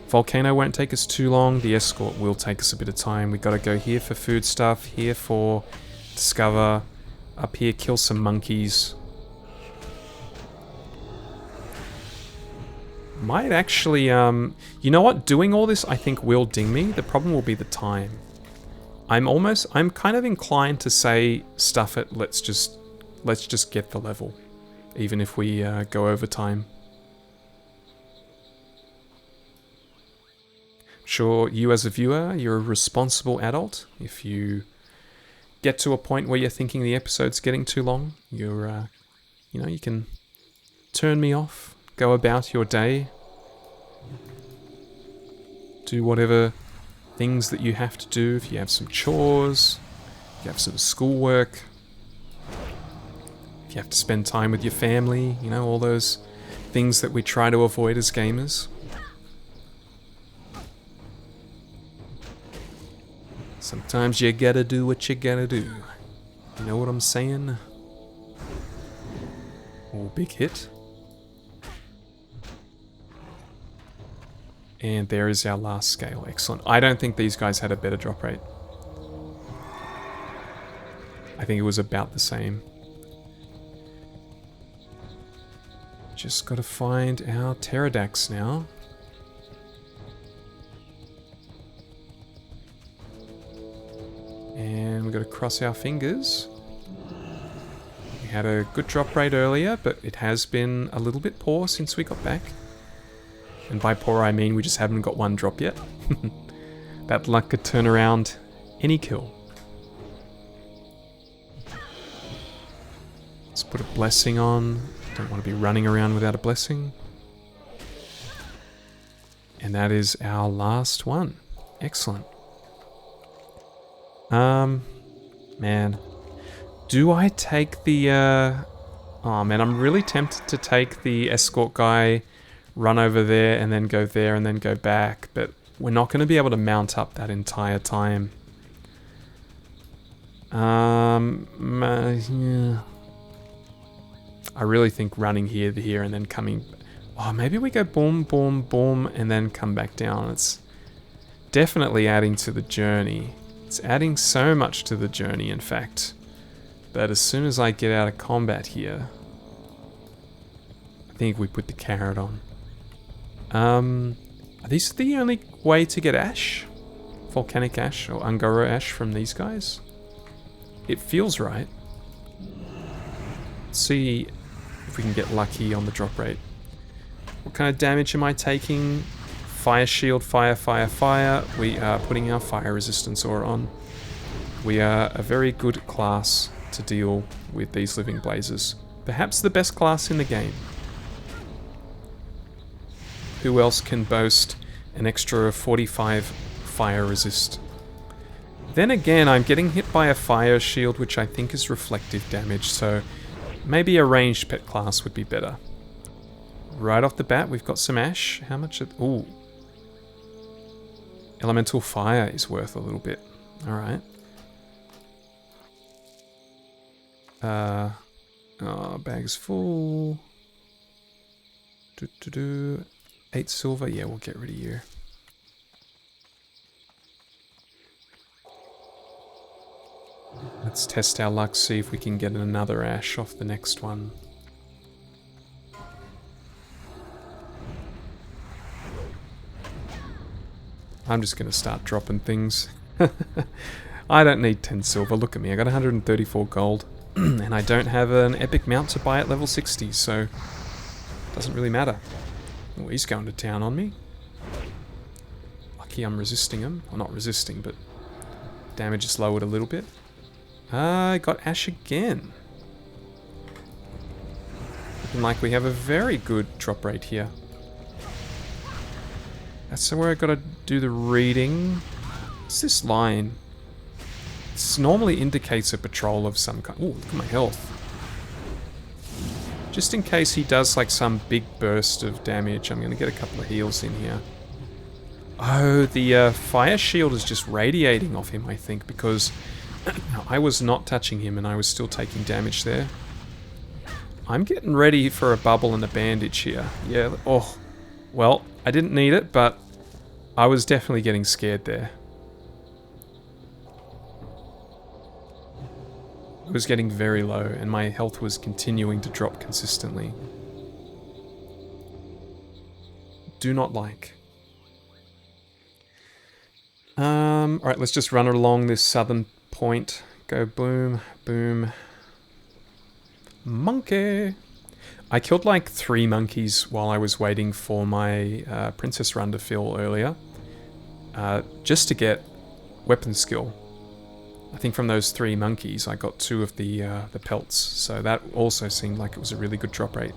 Volcano won't take us too long. The escort will take us a bit of time. We got to go here for food stuff, here for discover, up here kill some monkeys. Might actually, you know what? Doing all this I think will ding me. The problem will be the time. I'm kind of inclined to say, stuff it, let's just get the level. Even if we go over time. Sure, you as a viewer, you're a responsible adult. If you get to a point where you're thinking the episode's getting too long, you can turn me off, go about your day, do whatever things that you have to do. If you have some chores, if you have some schoolwork, if you have to spend time with your family, all those things that we try to avoid as gamers. Sometimes you gotta do what you gotta do. You know what I'm saying? Oh, big hit. And there is our last scale. Excellent. I don't think these guys had a better drop rate. I think it was about the same. Just gotta find our pterodax now. And we've got to cross our fingers. We had a good drop rate earlier, but it has been a little bit poor since we got back. And by poor I mean we just haven't got one drop yet. That luck could turn around any kill. Let's put a blessing on. Don't want to be running around without a blessing. And that is our last one. Excellent. Man. Do I take the, oh man, I'm really tempted to take the escort guy, run over there, and then go there, and then go back, but we're not going to be able to mount up that entire time. Yeah. I really think running here to here and then coming... Oh, maybe we go boom, boom, boom, and then come back down. It's definitely adding to the journey. It's adding so much to the journey, in fact. But as soon as I get out of combat here... think we put the carrot on. Are these the only way to get ash? Volcanic ash or Angora ash from these guys? It feels right. Let's see if we can get lucky on the drop rate. What kind of damage am I taking? Fire shield, fire, fire, fire. We are putting our fire resistance aura on. We are a very good class to deal with these living blazes. Perhaps the best class in the game. Who else can boast an extra 45 fire resist? Then again, I'm getting hit by a fire shield, which I think is reflective damage, so maybe a ranged pet class would be better. Right off the bat, we've got some ash. How much? Ooh. Elemental fire is worth a little bit. Alright. Oh, bag's full. 8 silver. Yeah, we'll get rid of you. Let's test our luck, see if we can get another ash off the next one. I'm just going to start dropping things. I don't need 10 silver. Look at me. I got 134 gold. And I don't have an epic mount to buy at level 60, so it doesn't really matter. Oh, he's going to town on me. Lucky I'm resisting him. Well, not resisting, but damage is lowered a little bit. I got ash again. Looking like we have a very good drop rate here. That's where I gotta do the reading. What's this line? This normally indicates a patrol of some kind. Ooh, look at my health. Just in case he does like some big burst of damage, I'm gonna get a couple of heals in here. Oh, the fire shield is just radiating off him, I think, because I was not touching him and I was still taking damage there. I'm getting ready for a bubble and a bandage here. Yeah, oh, well, I didn't need it, but I was definitely getting scared there. I was getting very low and my health was continuing to drop consistently. Do not like. Alright, let's just run along this southern point. Go boom, boom. Monkey! I killed like 3 monkeys while I was waiting for my princess run to fill earlier. Just to get weapon skill. I think from those 3 monkeys I got 2 of the pelts, so that also seemed like it was a really good drop rate.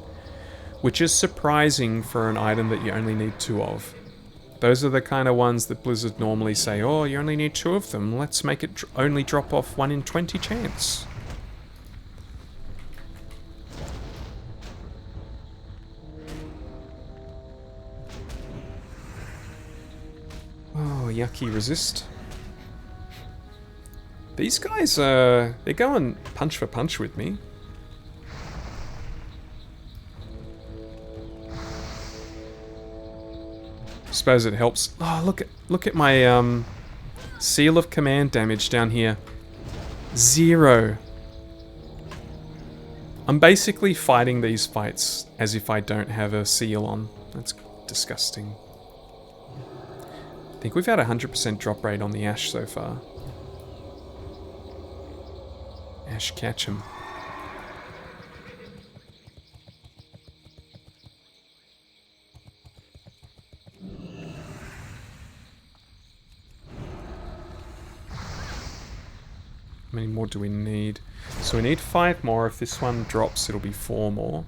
Which is surprising for an item that you only need 2 of. Those are the kind of ones that Blizzard normally say, oh, you only need 2 of them, let's make it only drop off 1 in 20 chance. Oh, yucky resist. These guys, they're going punch for punch with me. Suppose it helps. Oh, look at my seal of command damage down here. 0. I'm basically fighting these fights as if I don't have a seal on. That's disgusting. I think we've had a 100% drop rate on the ash so far. Ash Ketchum. How many more do we need? So we need 5 more. If this one drops, it'll be 4 more.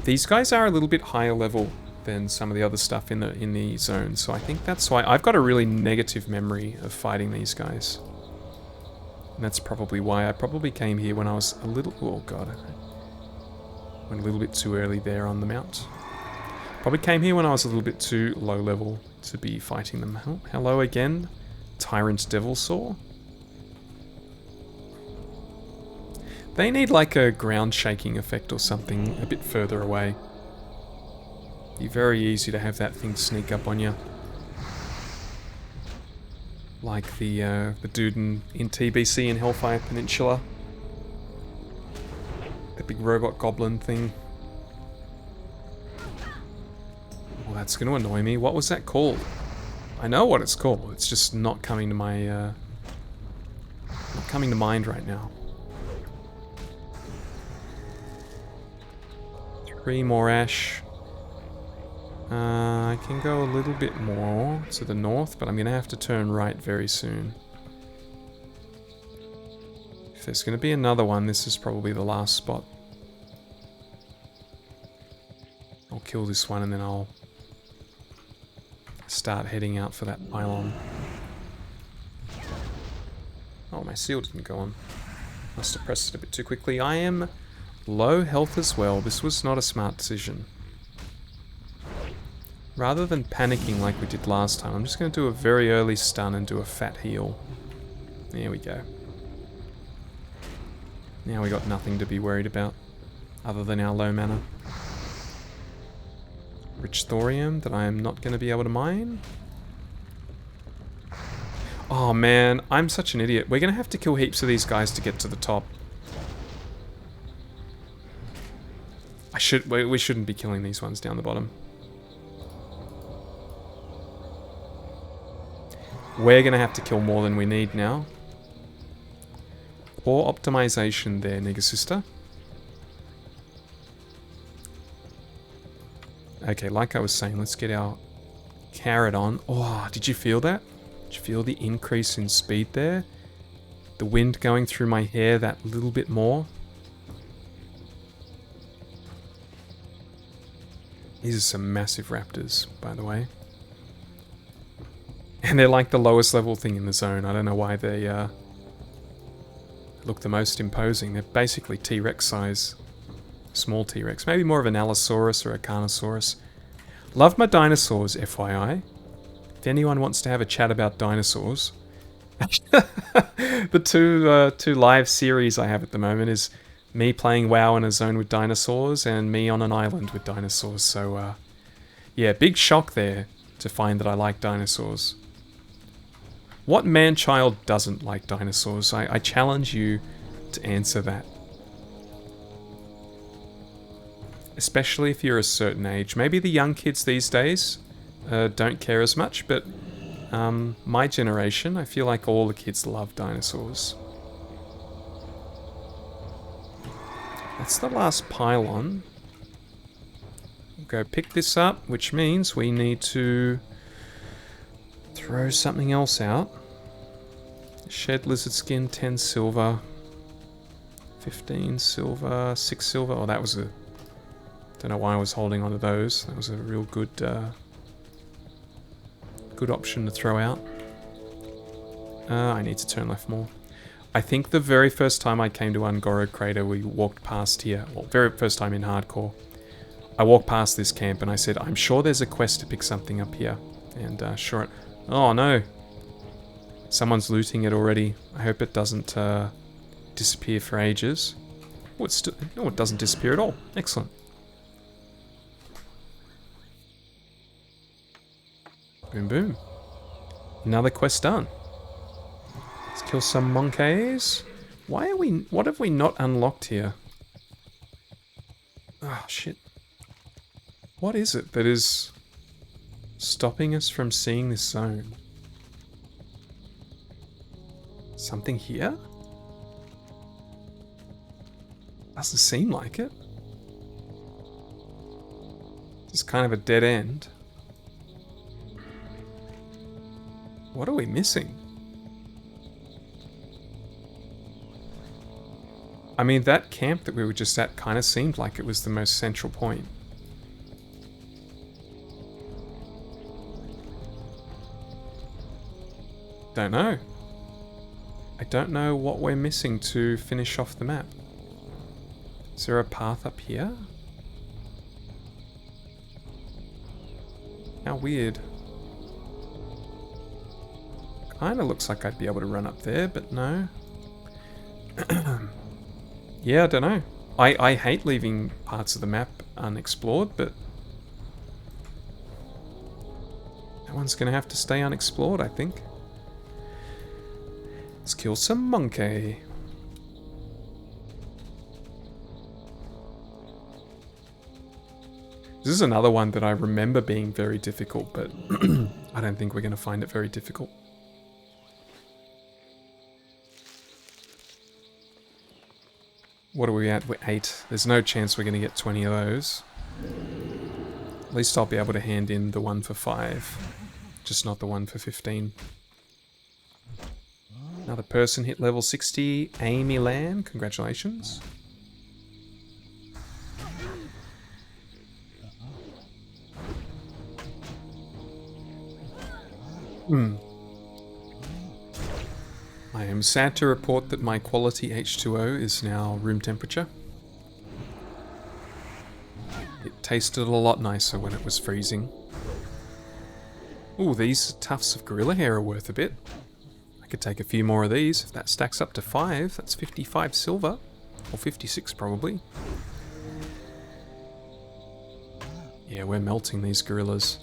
These guys are a little bit higher level than some of the other stuff in the zone, so I think that's why I've got a really negative memory of fighting these guys. And that's probably why I probably came here when I was a little... Oh god, I went a little bit too early there on the mount. Probably came here when I was a little bit too low level to be fighting them. Oh, hello again, Tyrant Devil Saw. They need like a ground shaking effect or something a bit further away. Be very easy to have that thing sneak up on you. Like the dude in TBC in Hellfire Peninsula. The big robot goblin thing. Well, that's going to annoy me. What was that called? I know what it's called. It's just not coming to my... not coming to mind right now. 3 more ash. I can go a little bit more to the north, but I'm going to have to turn right very soon. If there's going to be another one, this is probably the last spot. I'll kill this one and then I'll start heading out for that pylon. Oh, my seal didn't go on. Must have pressed it a bit too quickly. I am low health as well. This was not a smart decision. Rather than panicking like we did last time, I'm just going to do a very early stun and do a fat heal. There we go. Now we got nothing to be worried about, other than our low mana. Rich thorium that I am not going to be able to mine. Oh man, I'm such an idiot. We're going to have to kill heaps of these guys to get to the top. We shouldn't be killing these ones down the bottom. We're going to have to kill more than we need now. Poor optimization there, Negasister. Okay, like I was saying, let's get our carrot on. Oh, did you feel that? Did you feel the increase in speed there? The wind going through my hair that little bit more? These are some massive raptors, by the way. And they're like the lowest level thing in the zone. I don't know why they look the most imposing. They're basically T-Rex size. Small T-Rex. Maybe more of an Allosaurus or a Carnosaurus. Love my dinosaurs, FYI. If anyone wants to have a chat about dinosaurs. The two live series I have at the moment is me playing WoW in a zone with dinosaurs and me on an island with dinosaurs. So, yeah, big shock there to find that I like dinosaurs. What man-child doesn't like dinosaurs? I challenge you to answer that. Especially if you're a certain age. Maybe the young kids these days don't care as much, but my generation, I feel like all the kids love dinosaurs. That's the last pylon. We'll go pick this up, which means we need to throw something else out. Shed lizard skin, 10 silver. 15 silver, 6 silver. Oh, that was a... Don't know why I was holding on to those. That was a real good good option to throw out. I need to turn left more. I think the very first time I came to Ungoro Crater, we walked past here. Well, very first time in hardcore. I walked past this camp and I said, I'm sure there's a quest to pick something up here. And sure... Oh no! Someone's looting it already. I hope it doesn't disappear for ages. Oh, no, it doesn't disappear at all. Excellent. Boom, boom. Another quest done. Let's kill some monkeys. What have we not unlocked here? Oh, shit. What is it that is stopping us from seeing this zone? Something here? Doesn't seem like it. It's kind of a dead end. What are we missing? I mean, that camp that we were just at kind of seemed like it was the most central point. Don't know. I don't know what we're missing to finish off the map. Is there a path up here? How weird. Kinda looks like I'd be able to run up there, but no. Yeah, I don't know. I hate leaving parts of the map unexplored, but that one's gonna have to stay unexplored, I think. Let's kill some monkey. This is another one that I remember being very difficult, but I don't think we're going to find it very difficult. What are we at? We're 8. There's no chance we're going to get 20 of those. At least I'll be able to hand in the one for 5. Just not the one for 15. Another person hit level 60. Amy Lamb, congratulations. I am sad to report that my quality H2O is now room temperature. It tasted a lot nicer when it was freezing. Ooh, these tufts of gorilla hair are worth a bit. I could take a few more of these. If that stacks up to 5, that's 55 silver. Or 56 probably. Yeah, we're melting these gorillas.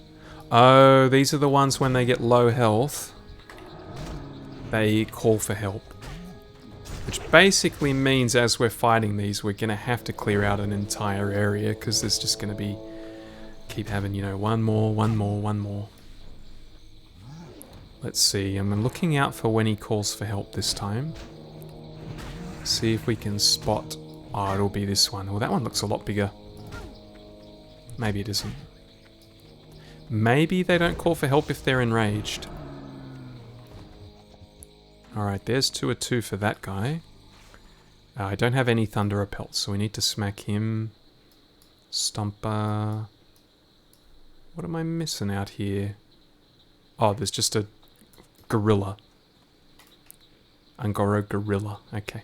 Oh, these are the ones when they get low health, they call for help. Which basically means as we're fighting these, we're going to have to clear out an entire area, because there's just going to be... keep having, you know, one more, one more, one more. Let's see, I'm looking out for when he calls for help this time. See if we can spot... oh, it'll be this one. Well, that one looks a lot bigger. Maybe it isn't. Maybe they don't call for help if they're enraged. Alright, there's 2 or 2 for that guy. I don't have any Thunderer pelts, so we need to smack him. Stomper. What am I missing out here? Oh, there's just a gorilla. Angora gorilla. Okay.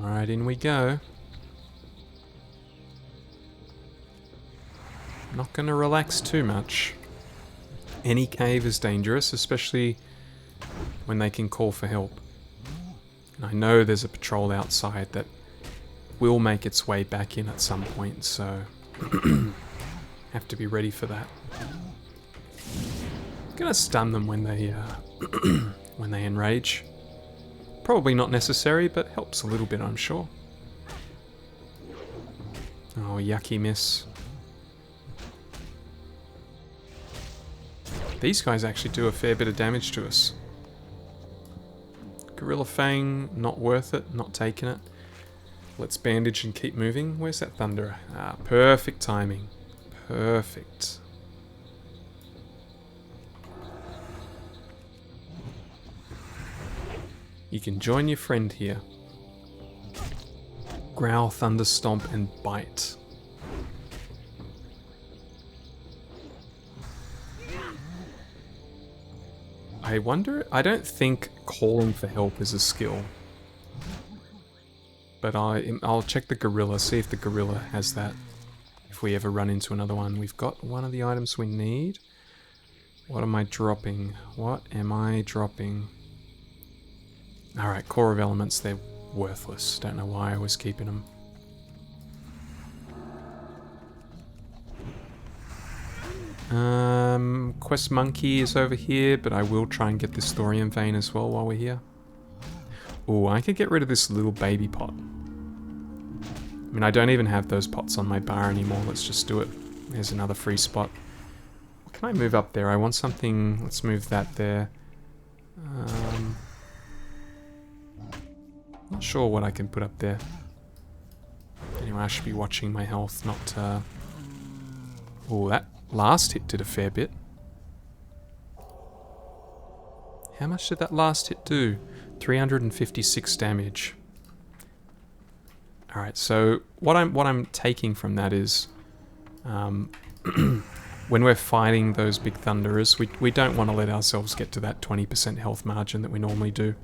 Alright, in we go. Not going to relax too much. Any cave is dangerous, especially when they can call for help. And I know there's a patrol outside that will make its way back in at some point, so have to be ready for that. Gonna stun them when they when they enrage. Probably not necessary, but helps a little bit, I'm sure. Oh, yucky miss. These guys actually do a fair bit of damage to us. Gorilla Fang, not worth it, not taking it. Let's bandage and keep moving. Where's that Thunderer? Ah, perfect timing. Perfect. You can join your friend here. Growl, Thunder Stomp, and Bite. I wonder... I don't think calling for help is a skill. But I'll check the gorilla, see if the gorilla has that. If we ever run into another one. We've got one of the items we need. What am I dropping? What am I dropping? Alright, Core of Elements, they're worthless. Don't know why I was keeping them. Quest Monkey is over here, but I will try and get this Thorium Vein as well while we're here. Ooh, I could get rid of this little baby pot. I mean, I don't even have those pots on my bar anymore. Let's just do it. There's another free spot. What can I move up there? I want something... Let's move that there. Not sure what I can put up there. Anyway, I should be watching my health, not... Oh, that last hit did a fair bit. How much did that last hit do? 356 damage. Alright, so what I'm taking from that is... when we're fighting those big thunderers, we don't want to let ourselves get to that 20% health margin that we normally do.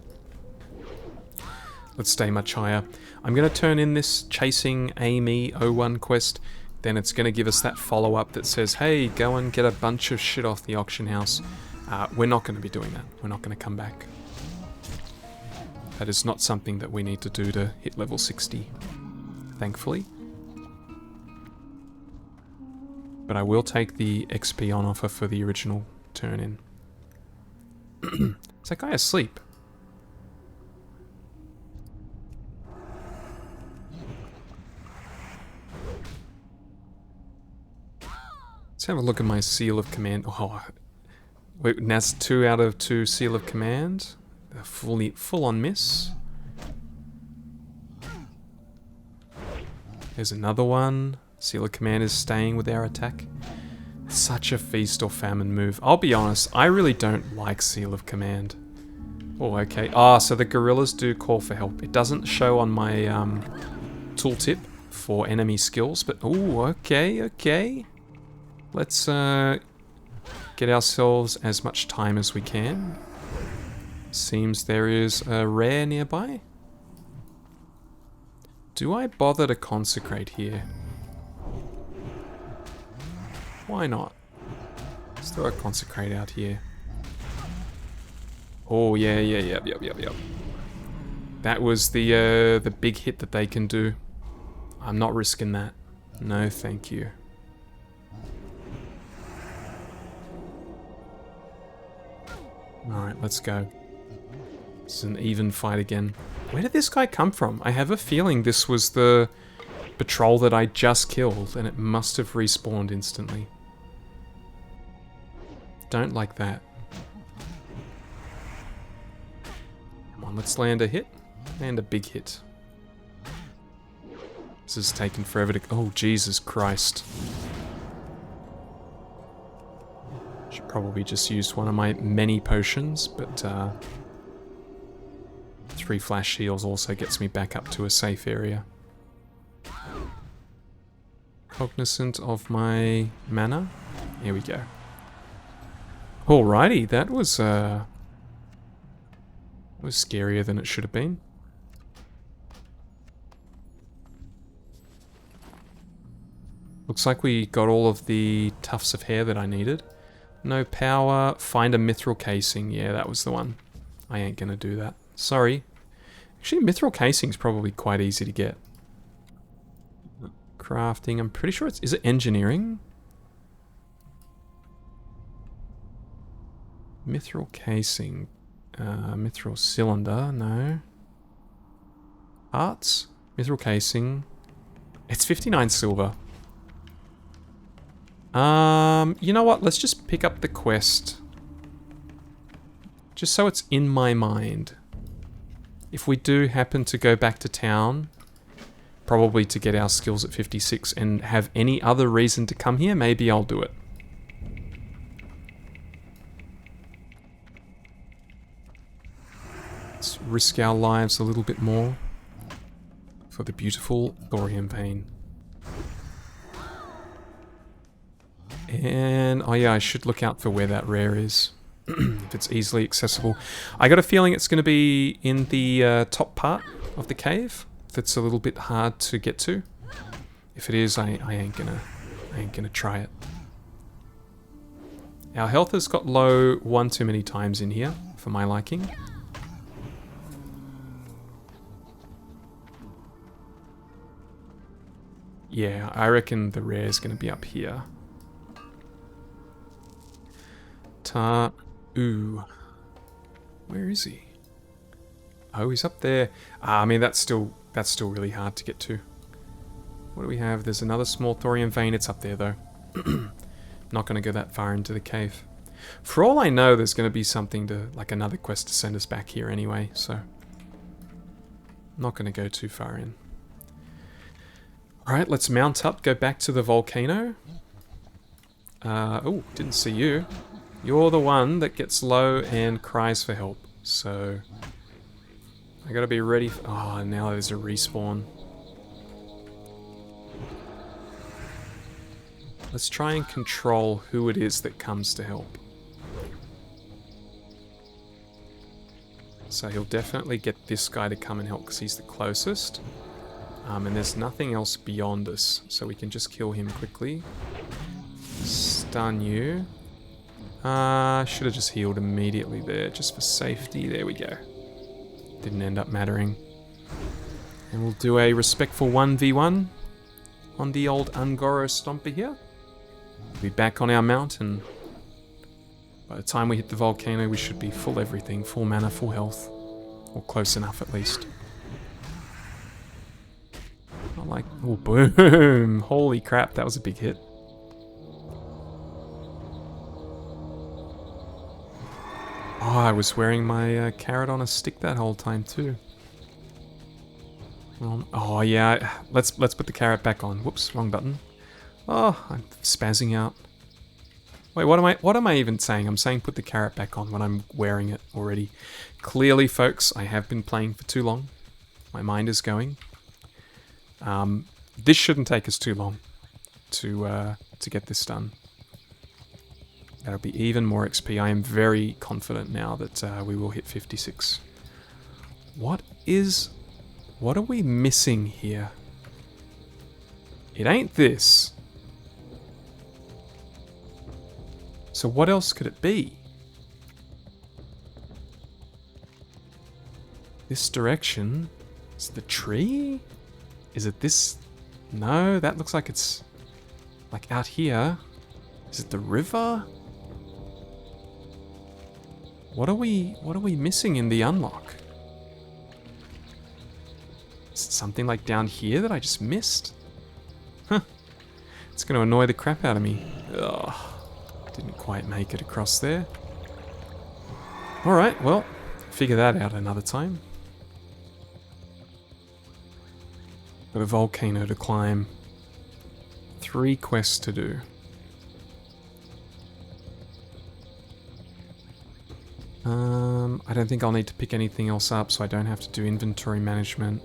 Let's stay much higher. I'm going to turn in this Chasing Amy 01 quest. Then it's going to give us that follow-up that says, hey, go and get a bunch of shit off the auction house. We're not going to be doing that. We're not going to come back. That is not something that we need to do to hit level 60. Thankfully. But I will take the XP on offer for the original turn-in. Is that guy asleep? Let's have a look at my seal of command. Oh, wait, and that's 2 out of 2 seal of command. A full on miss. There's another one. Seal of command is staying with our attack. Such a feast or famine move. I'll be honest, I really don't like seal of command. Oh, okay. Ah, so the gorillas do call for help. It doesn't show on my tooltip for enemy skills, but oh, okay. Let's get ourselves as much time as we can. Seems there is a rare nearby. Do I bother to consecrate here? Why not? Let's throw a consecrate out here. Oh yeah, yep. That was the big hit that they can do. I'm not risking that. No, thank you. Alright, let's go. This is an even fight again. Where did this guy come from? I have a feeling this was the patrol that I just killed, and it must have respawned instantly. Don't like that. Come on, let's land a hit. And a big hit. This is taking forever to... Oh, Jesus Christ. Should probably just use one of my many potions, but 3 flash heals also gets me back up to a safe area. Cognizant of my mana. Here we go. Alrighty, that was scarier than it should have been. Looks like we got all of the tufts of hair that I needed. No power, find a mithril casing. Yeah, that was the one. I ain't gonna do that. Sorry. Actually, mithril casing's probably quite easy to get. Crafting, I'm pretty sure it's... Is it engineering? Mithril casing. Mithril cylinder, no. Arts? Mithril casing. It's 59 silver. You know what? Let's just pick up the quest. Just so it's in my mind. If we do happen to go back to town, probably to get our skills at 56 and have any other reason to come here, maybe I'll do it. Let's risk our lives a little bit more for the beautiful thorium vein. And, oh yeah, I should look out for where that rare is. If it's easily accessible. I got a feeling it's going to be in the top part of the cave. That's a little bit hard to get to. If it is, I ain't gonna try it. Our health has got low one too many times in here, for my liking. Yeah, I reckon the rare is going to be up here. Ooh. Where is he? Oh, he's up there. I mean, that's still really hard to get to. What do we have? There's another small thorium vein. It's up there, though. Not going to go that far into the cave. For all I know, there's going to be something to... like another quest to send us back here anyway, so... I'm not going to go too far in. Alright, let's mount up, go back to the volcano. Oh, didn't see you. You're the one that gets low and cries for help, so... I gotta be ready for... Oh, now there's a respawn. Let's try and control who it is that comes to help. So he'll definitely get this guy to come and help because he's the closest. And there's nothing else beyond us, so we can just kill him quickly. Stun you. Should have just healed immediately there, just for safety. There we go. Didn't end up mattering. And we'll do a respectful 1v1 on the old Ungoro Stomper here. We'll be back on our mountain. By the time we hit the volcano, we should be full everything, full mana, full health. Or close enough at least. Not like... Oh, boom! Holy crap, that was a big hit. Oh, I was wearing my carrot on a stick that whole time too. Oh yeah, let's put the carrot back on. Whoops, wrong button. Oh, I'm spazzing out. Wait, what am I even saying? I'm saying put the carrot back on when I'm wearing it already. Clearly, folks, I have been playing for too long. My mind is going. This shouldn't take us too long to get this done. That'll be even more XP. I am very confident now that we will hit 56. What are we missing here? It ain't this. So what else could it be? This direction? Is it the tree? Is it this? No, that looks like it's like out here. Is it the river? What are we missing in the unlock? Is it something like down here that I just missed? Huh. It's going to annoy the crap out of me. Ugh. Didn't quite make it across there. Alright, well, figure that out another time. Got a volcano to climb. 3 quests to do. I don't think I'll need to pick anything else up, so I don't have to do inventory management.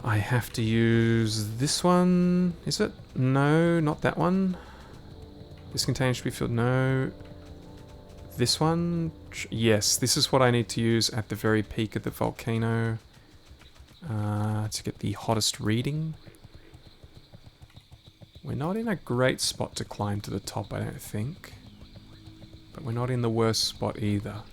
I have to use this one. Is it? No, not that one. This container should be filled. No. This one? Yes, this is what I need to use at the very peak of the volcano to get the hottest reading. We're not in a great spot to climb to the top, I don't think. But we're not in the worst spot either.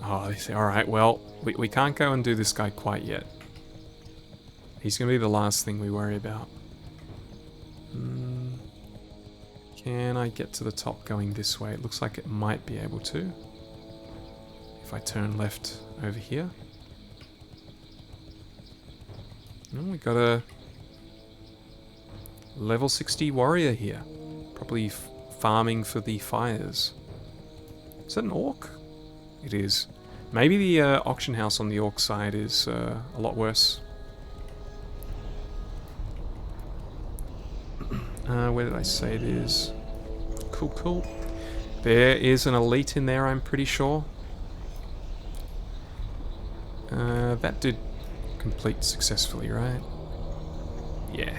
Oh, they say, alright, well, we can't go and do this guy quite yet. He's going to be the last thing we worry about. Can I get to the top going this way? It looks like it might be able to. If I turn left over here. Oh, we got a level 60 warrior here. Probably farming for the fires. Is that an orc? It is. Maybe the auction house on the orc side is a lot worse. Where did I say it is? Cool, cool. There is an elite in there, I'm pretty sure. That did complete successfully, right? Yeah.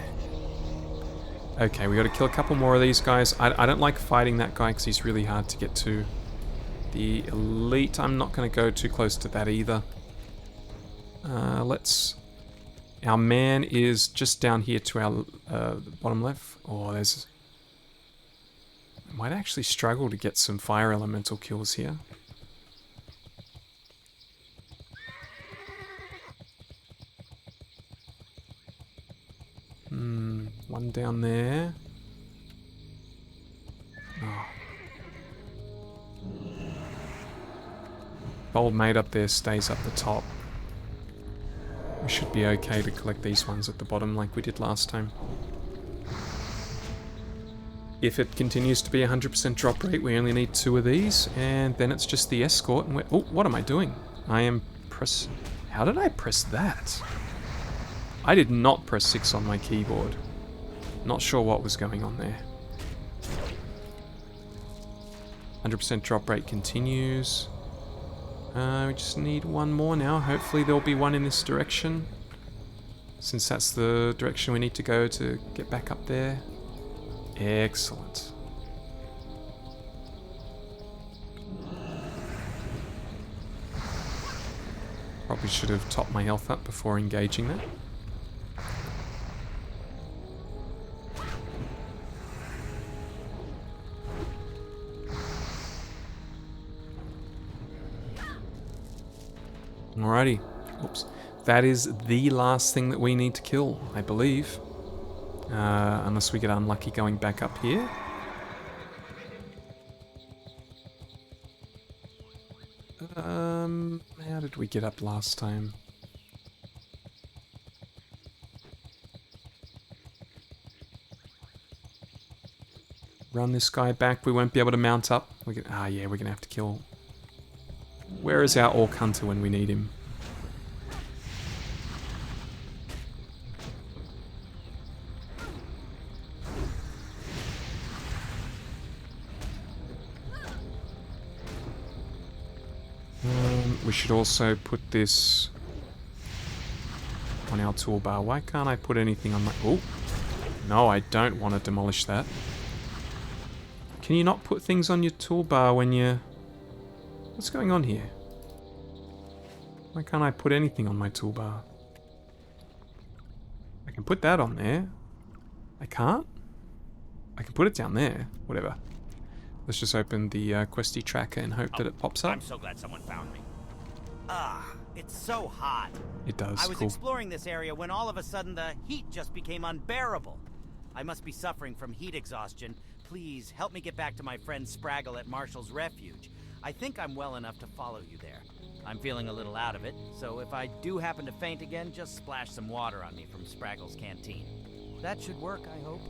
Okay, we got to kill a couple more of these guys. I don't like fighting that guy because he's really hard to get to. The elite, I'm not going to go too close to that either. Our man is just down here to our bottom left. Oh, there's... I might actually struggle to get some fire elemental kills here. One down there. Oh. Old mate up there stays up the top. We should be okay to collect these ones at the bottom like we did last time. If it continues to be 100% drop rate, we only need 2 of these, and then it's just the escort. And oh, what am I doing? I am press... How did I press that? I did not press 6 on my keyboard. Not sure what was going on there. 100% drop rate continues. We just need one more now. Hopefully there'll be one in this direction, since that's the direction we need to go to get back up there. Excellent. Probably should have topped my health up before engaging that. Alrighty. Oops. That is the last thing that we need to kill, I believe. Unless we get unlucky going back up here. How did we get up last time? run this guy back. We won't be able to mount up. Yeah, we're gonna have to kill. Where is our Orc Hunter when we need him? We should also put this on our toolbar. Why can't I put anything on my... Oh! No, I don't want to demolish that. Can you not put things on your toolbar when you... What's going on here? Why can't I put anything on my toolbar? I can put that on there. I can't? I can put it down there. Whatever. Let's just open the Questy tracker and hope that it pops up. I'm so glad someone found me. It's so hot. It does, I was exploring this area when all of a sudden the heat just became unbearable. I must be suffering from heat exhaustion. Please help me get back to my friend Spraggle at Marshall's Refuge. I think I'm well enough to follow you there. I'm feeling a little out of it, so if I do happen to faint again, just splash some water on me from Spraggle's canteen. That should work, I hope.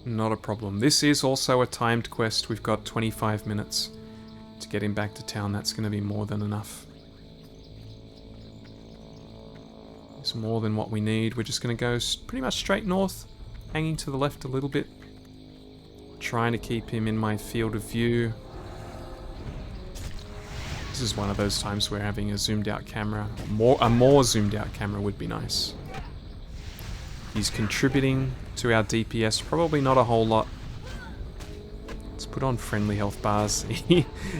Not a problem. This is also a timed quest. We've got 25 minutes to get him back to town. That's going to be more than enough. It's more than what we need. We're just going to go pretty much straight north, hanging to the left a little bit. Trying to keep him in my field of view. This is one of those times where having a zoomed out camera, a more zoomed out camera would be nice. He's contributing to our DPS, probably not a whole lot. Let's put on friendly health bars.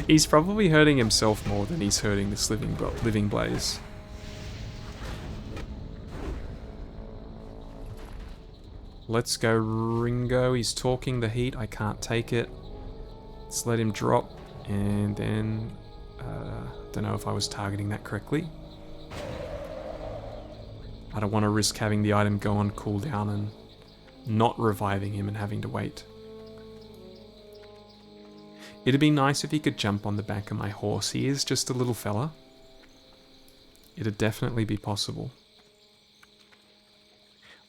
He's probably hurting himself more than he's hurting this living blaze. Let's go, Ringo. He's talking the heat. I can't take it. Let's let him drop. And then... don't know if I was targeting that correctly. I don't want to risk having the item go on cooldown and not reviving him and having to wait. It'd be nice if he could jump on the back of my horse. He is just a little fella. It'd definitely be possible.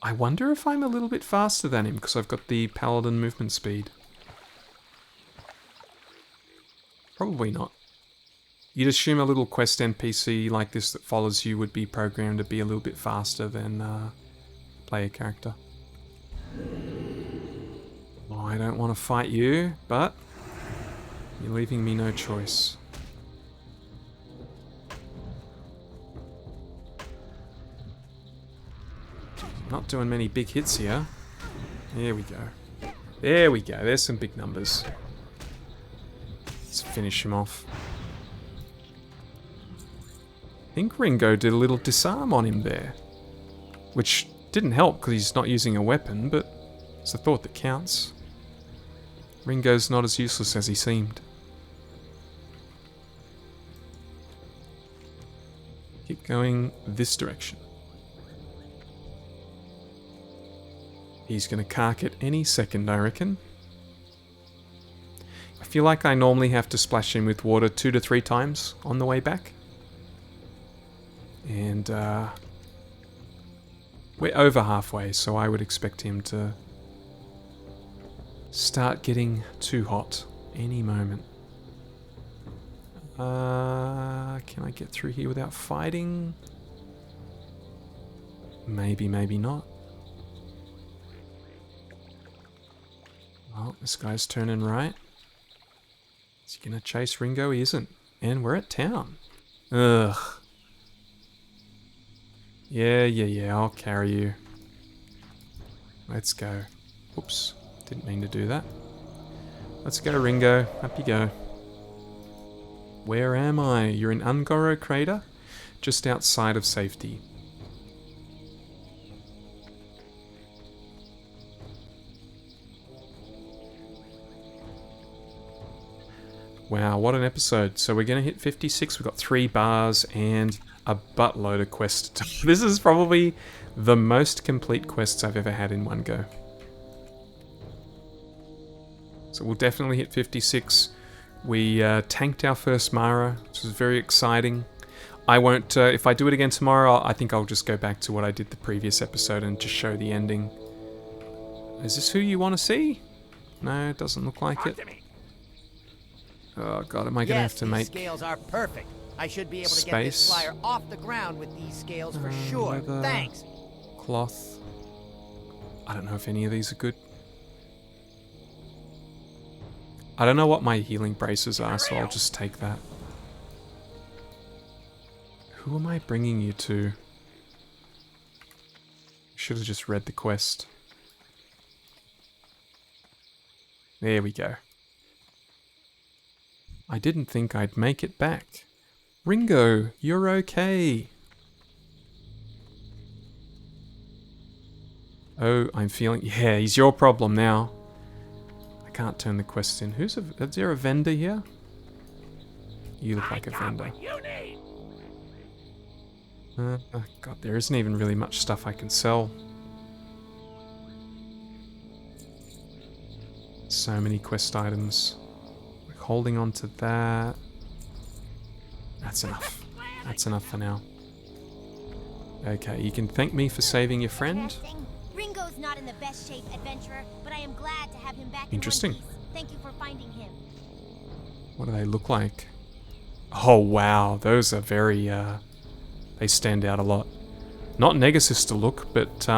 I wonder if I'm a little bit faster than him because I've got the paladin movement speed. Probably not. You'd assume a little quest NPC like this that follows you would be programmed to be a little bit faster than player character. Oh, I don't want to fight you, but you're leaving me no choice. Not doing many big hits here. There we go. There we go. There's some big numbers. Let's finish him off. I think Ringo did a little disarm on him there. Which didn't help because he's not using a weapon, but it's a thought that counts. Ringo's not as useless as he seemed. Keep going this direction. He's going to cark it any second, I reckon. I feel like I normally have to splash him with water 2 to 3 times on the way back. And we're over halfway, so I would expect him to start getting too hot any moment. Can I get through here without fighting? Maybe, maybe not. Oh, this guy's turning right. Is he gonna chase Ringo? He isn't. And we're at town. Ugh. Yeah, I'll carry you. Let's go. Oops, didn't mean to do that. Let's go, Ringo. Up you go. Where am I? You're in Ungoro Crater? Just outside of safety. Wow, what an episode. So we're going to hit 56. We've got 3 bars and a buttload of quests. This is probably the most complete quests I've ever had in one go. So we'll definitely hit 56. We tanked our first Mara, which was very exciting. I won't, if I do it again tomorrow, I think I'll just go back to what I did the previous episode and just show the ending. Is this who you want to see? No, it doesn't look like it. Talk to me. Oh god, am I gonna have to these make scales are perfect. I should be able to get this space? flyer off the ground with these scales for sure. Leather, Thanks. cloth. I don't know if any of these are good. I don't know what my healing braces are, so I'll just take that. Who am I bringing you to? Should have just read the quest. There we go. I didn't think I'd make it back. Ringo, you're okay. Oh, I'm feeling... Yeah, he's your problem now. I can't turn the quest in. Is there a vendor here? You look like a vendor. Oh god, there isn't even really much stuff I can sell. So many quest items. We're holding on to that. That's enough. That's enough for now. Okay, you can thank me for saving your friend. Ringo's not in the best shape, adventurer, but I am glad to have him back Interesting. in one piece. Thank you for finding him. What do they look like? Oh wow, those are very they stand out a lot. Not Negasister look, but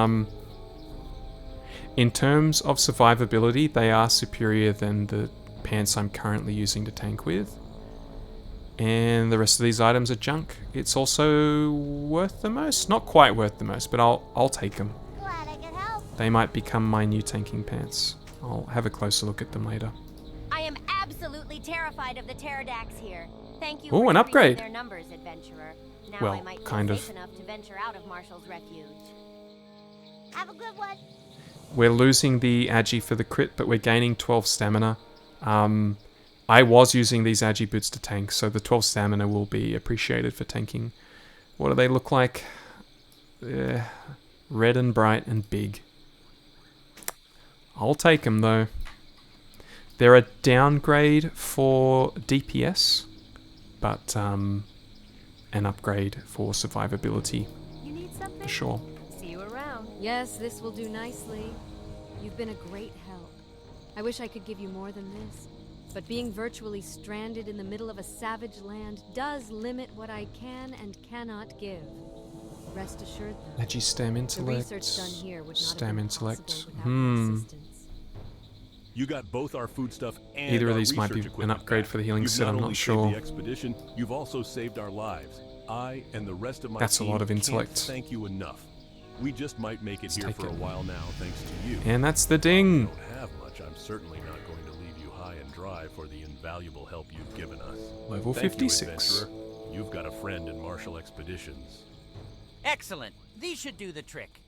in terms of survivability, they are superior than the pants I'm currently using to tank with. And the rest of these items are junk. It's also worth the most. Not quite worth the most, but I'll take them. Glad I could help. They might become my new tanking pants. I'll have a closer look at them later. I am absolutely terrified of the pterodactyls here. Thank you Ooh, for an increasing upgrade. their numbers, adventurer. Now Well, I might be kind safe of. enough to venture out of Marshall's refuge. Have a good one. We're losing the Agi for the crit, but we're gaining 12 stamina. I was using these Agi boots to tank, so the 12 stamina will be appreciated for tanking. What do they look like? Red and bright and big. I'll take them though. They're a downgrade for DPS, but an upgrade for survivability, You need something? for sure. See you around. Yes, this will do nicely. You've been a great help. I wish I could give you more than this. But being virtually stranded in the middle of a savage land does limit what I can and cannot give. Rest assured, though, Agi stam the intellect. research done here would not Stam have been intellect. possible without your assistance. You got both our foodstuff and Either of our these might be research an equipment upgrade back. for the healing You've set, not I'm not only sure. saved the expedition, you've also saved our lives. I and the rest of my That's a team lot of can't intellect. thank you enough. We just might make it Let's here take for a it. while now, thanks to you. And that's the I ding. don't have much. I'm certainly not going to leave you high and dry for the invaluable help you've given us. Level Thank 56. You, adventurer. You've got a friend in Marshall Expeditions. Excellent. These should do the trick.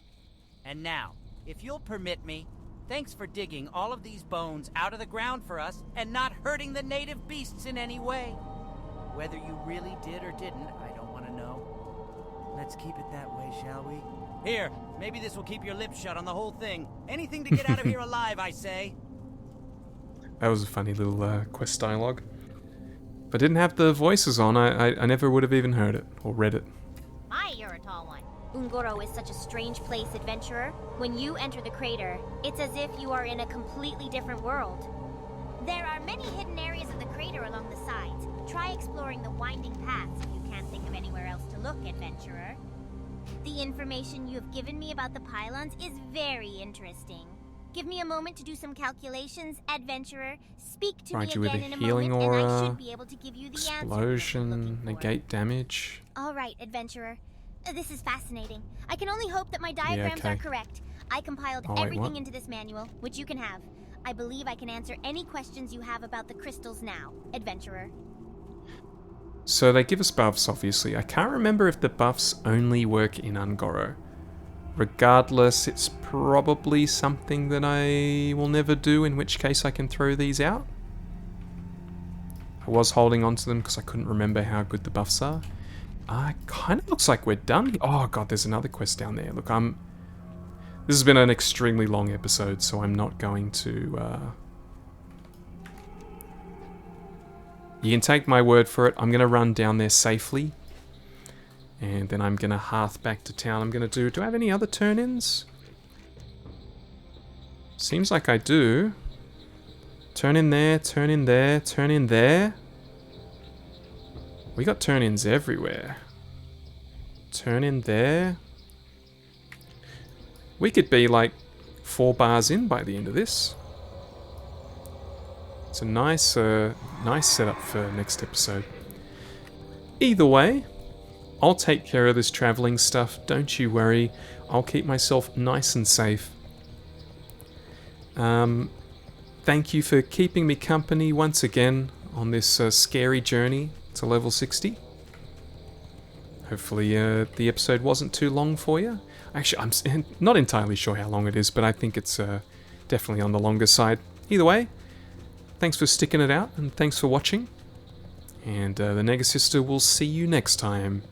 And now, if you'll permit me, thanks for digging all of these bones out of the ground for us and not hurting the native beasts in any way. Whether you really did or didn't, I don't want to know. Let's keep it that way, shall we? Here, maybe this will keep your lips shut on the whole thing. Anything to get out of here alive, I say. That was a funny little quest dialogue. If I didn't have the voices on, I never would have even heard it or read it. My, you're a tall one. Ungoro is such a strange place, adventurer. When you enter the crater, it's as if you are in a completely different world. There are many hidden areas of the crater along the sides. Try exploring the winding paths if you can't think of anywhere else to look, adventurer. The information you have given me about the pylons is very interesting. Give me a moment to do some calculations, adventurer. Speak to Provide me you with again a in a healing moment, and I aura, should be able to give you the answer you're explosion, looking for. negate damage. All right, adventurer. This is fascinating. I can only hope that my diagrams okay. are correct. I compiled Oh, wait, everything what? into this manual, which you can have. I believe I can answer any questions you have about the crystals now, adventurer. So they give us buffs, obviously. I can't remember if the buffs only work in Ungoro. Regardless, it's probably something that I will never do, in which case I can throw these out. I was holding on to them because I couldn't remember how good the buffs are. Kind of looks like we're done. Oh god, there's another quest down there. Look, this has been an extremely long episode, so I'm not going to... You can take my word for it. I'm going to run down there safely. And then I'm going to hearth back to town. I'm going to do I have any other turn-ins? Seems like I do. Turn in there, turn in there, turn in there. We got turn-ins everywhere. Turn in there. We could be like 4 bars in by the end of this. It's a nice setup for next episode. Either way, I'll take care of this traveling stuff. Don't you worry. I'll keep myself nice and safe. Thank you for keeping me company once again on this scary journey to level 60. Hopefully the episode wasn't too long for you. Actually, I'm not entirely sure how long it is, but I think it's definitely on the longer side. Either way, thanks for sticking it out, and thanks for watching. And the Negasister will see you next time.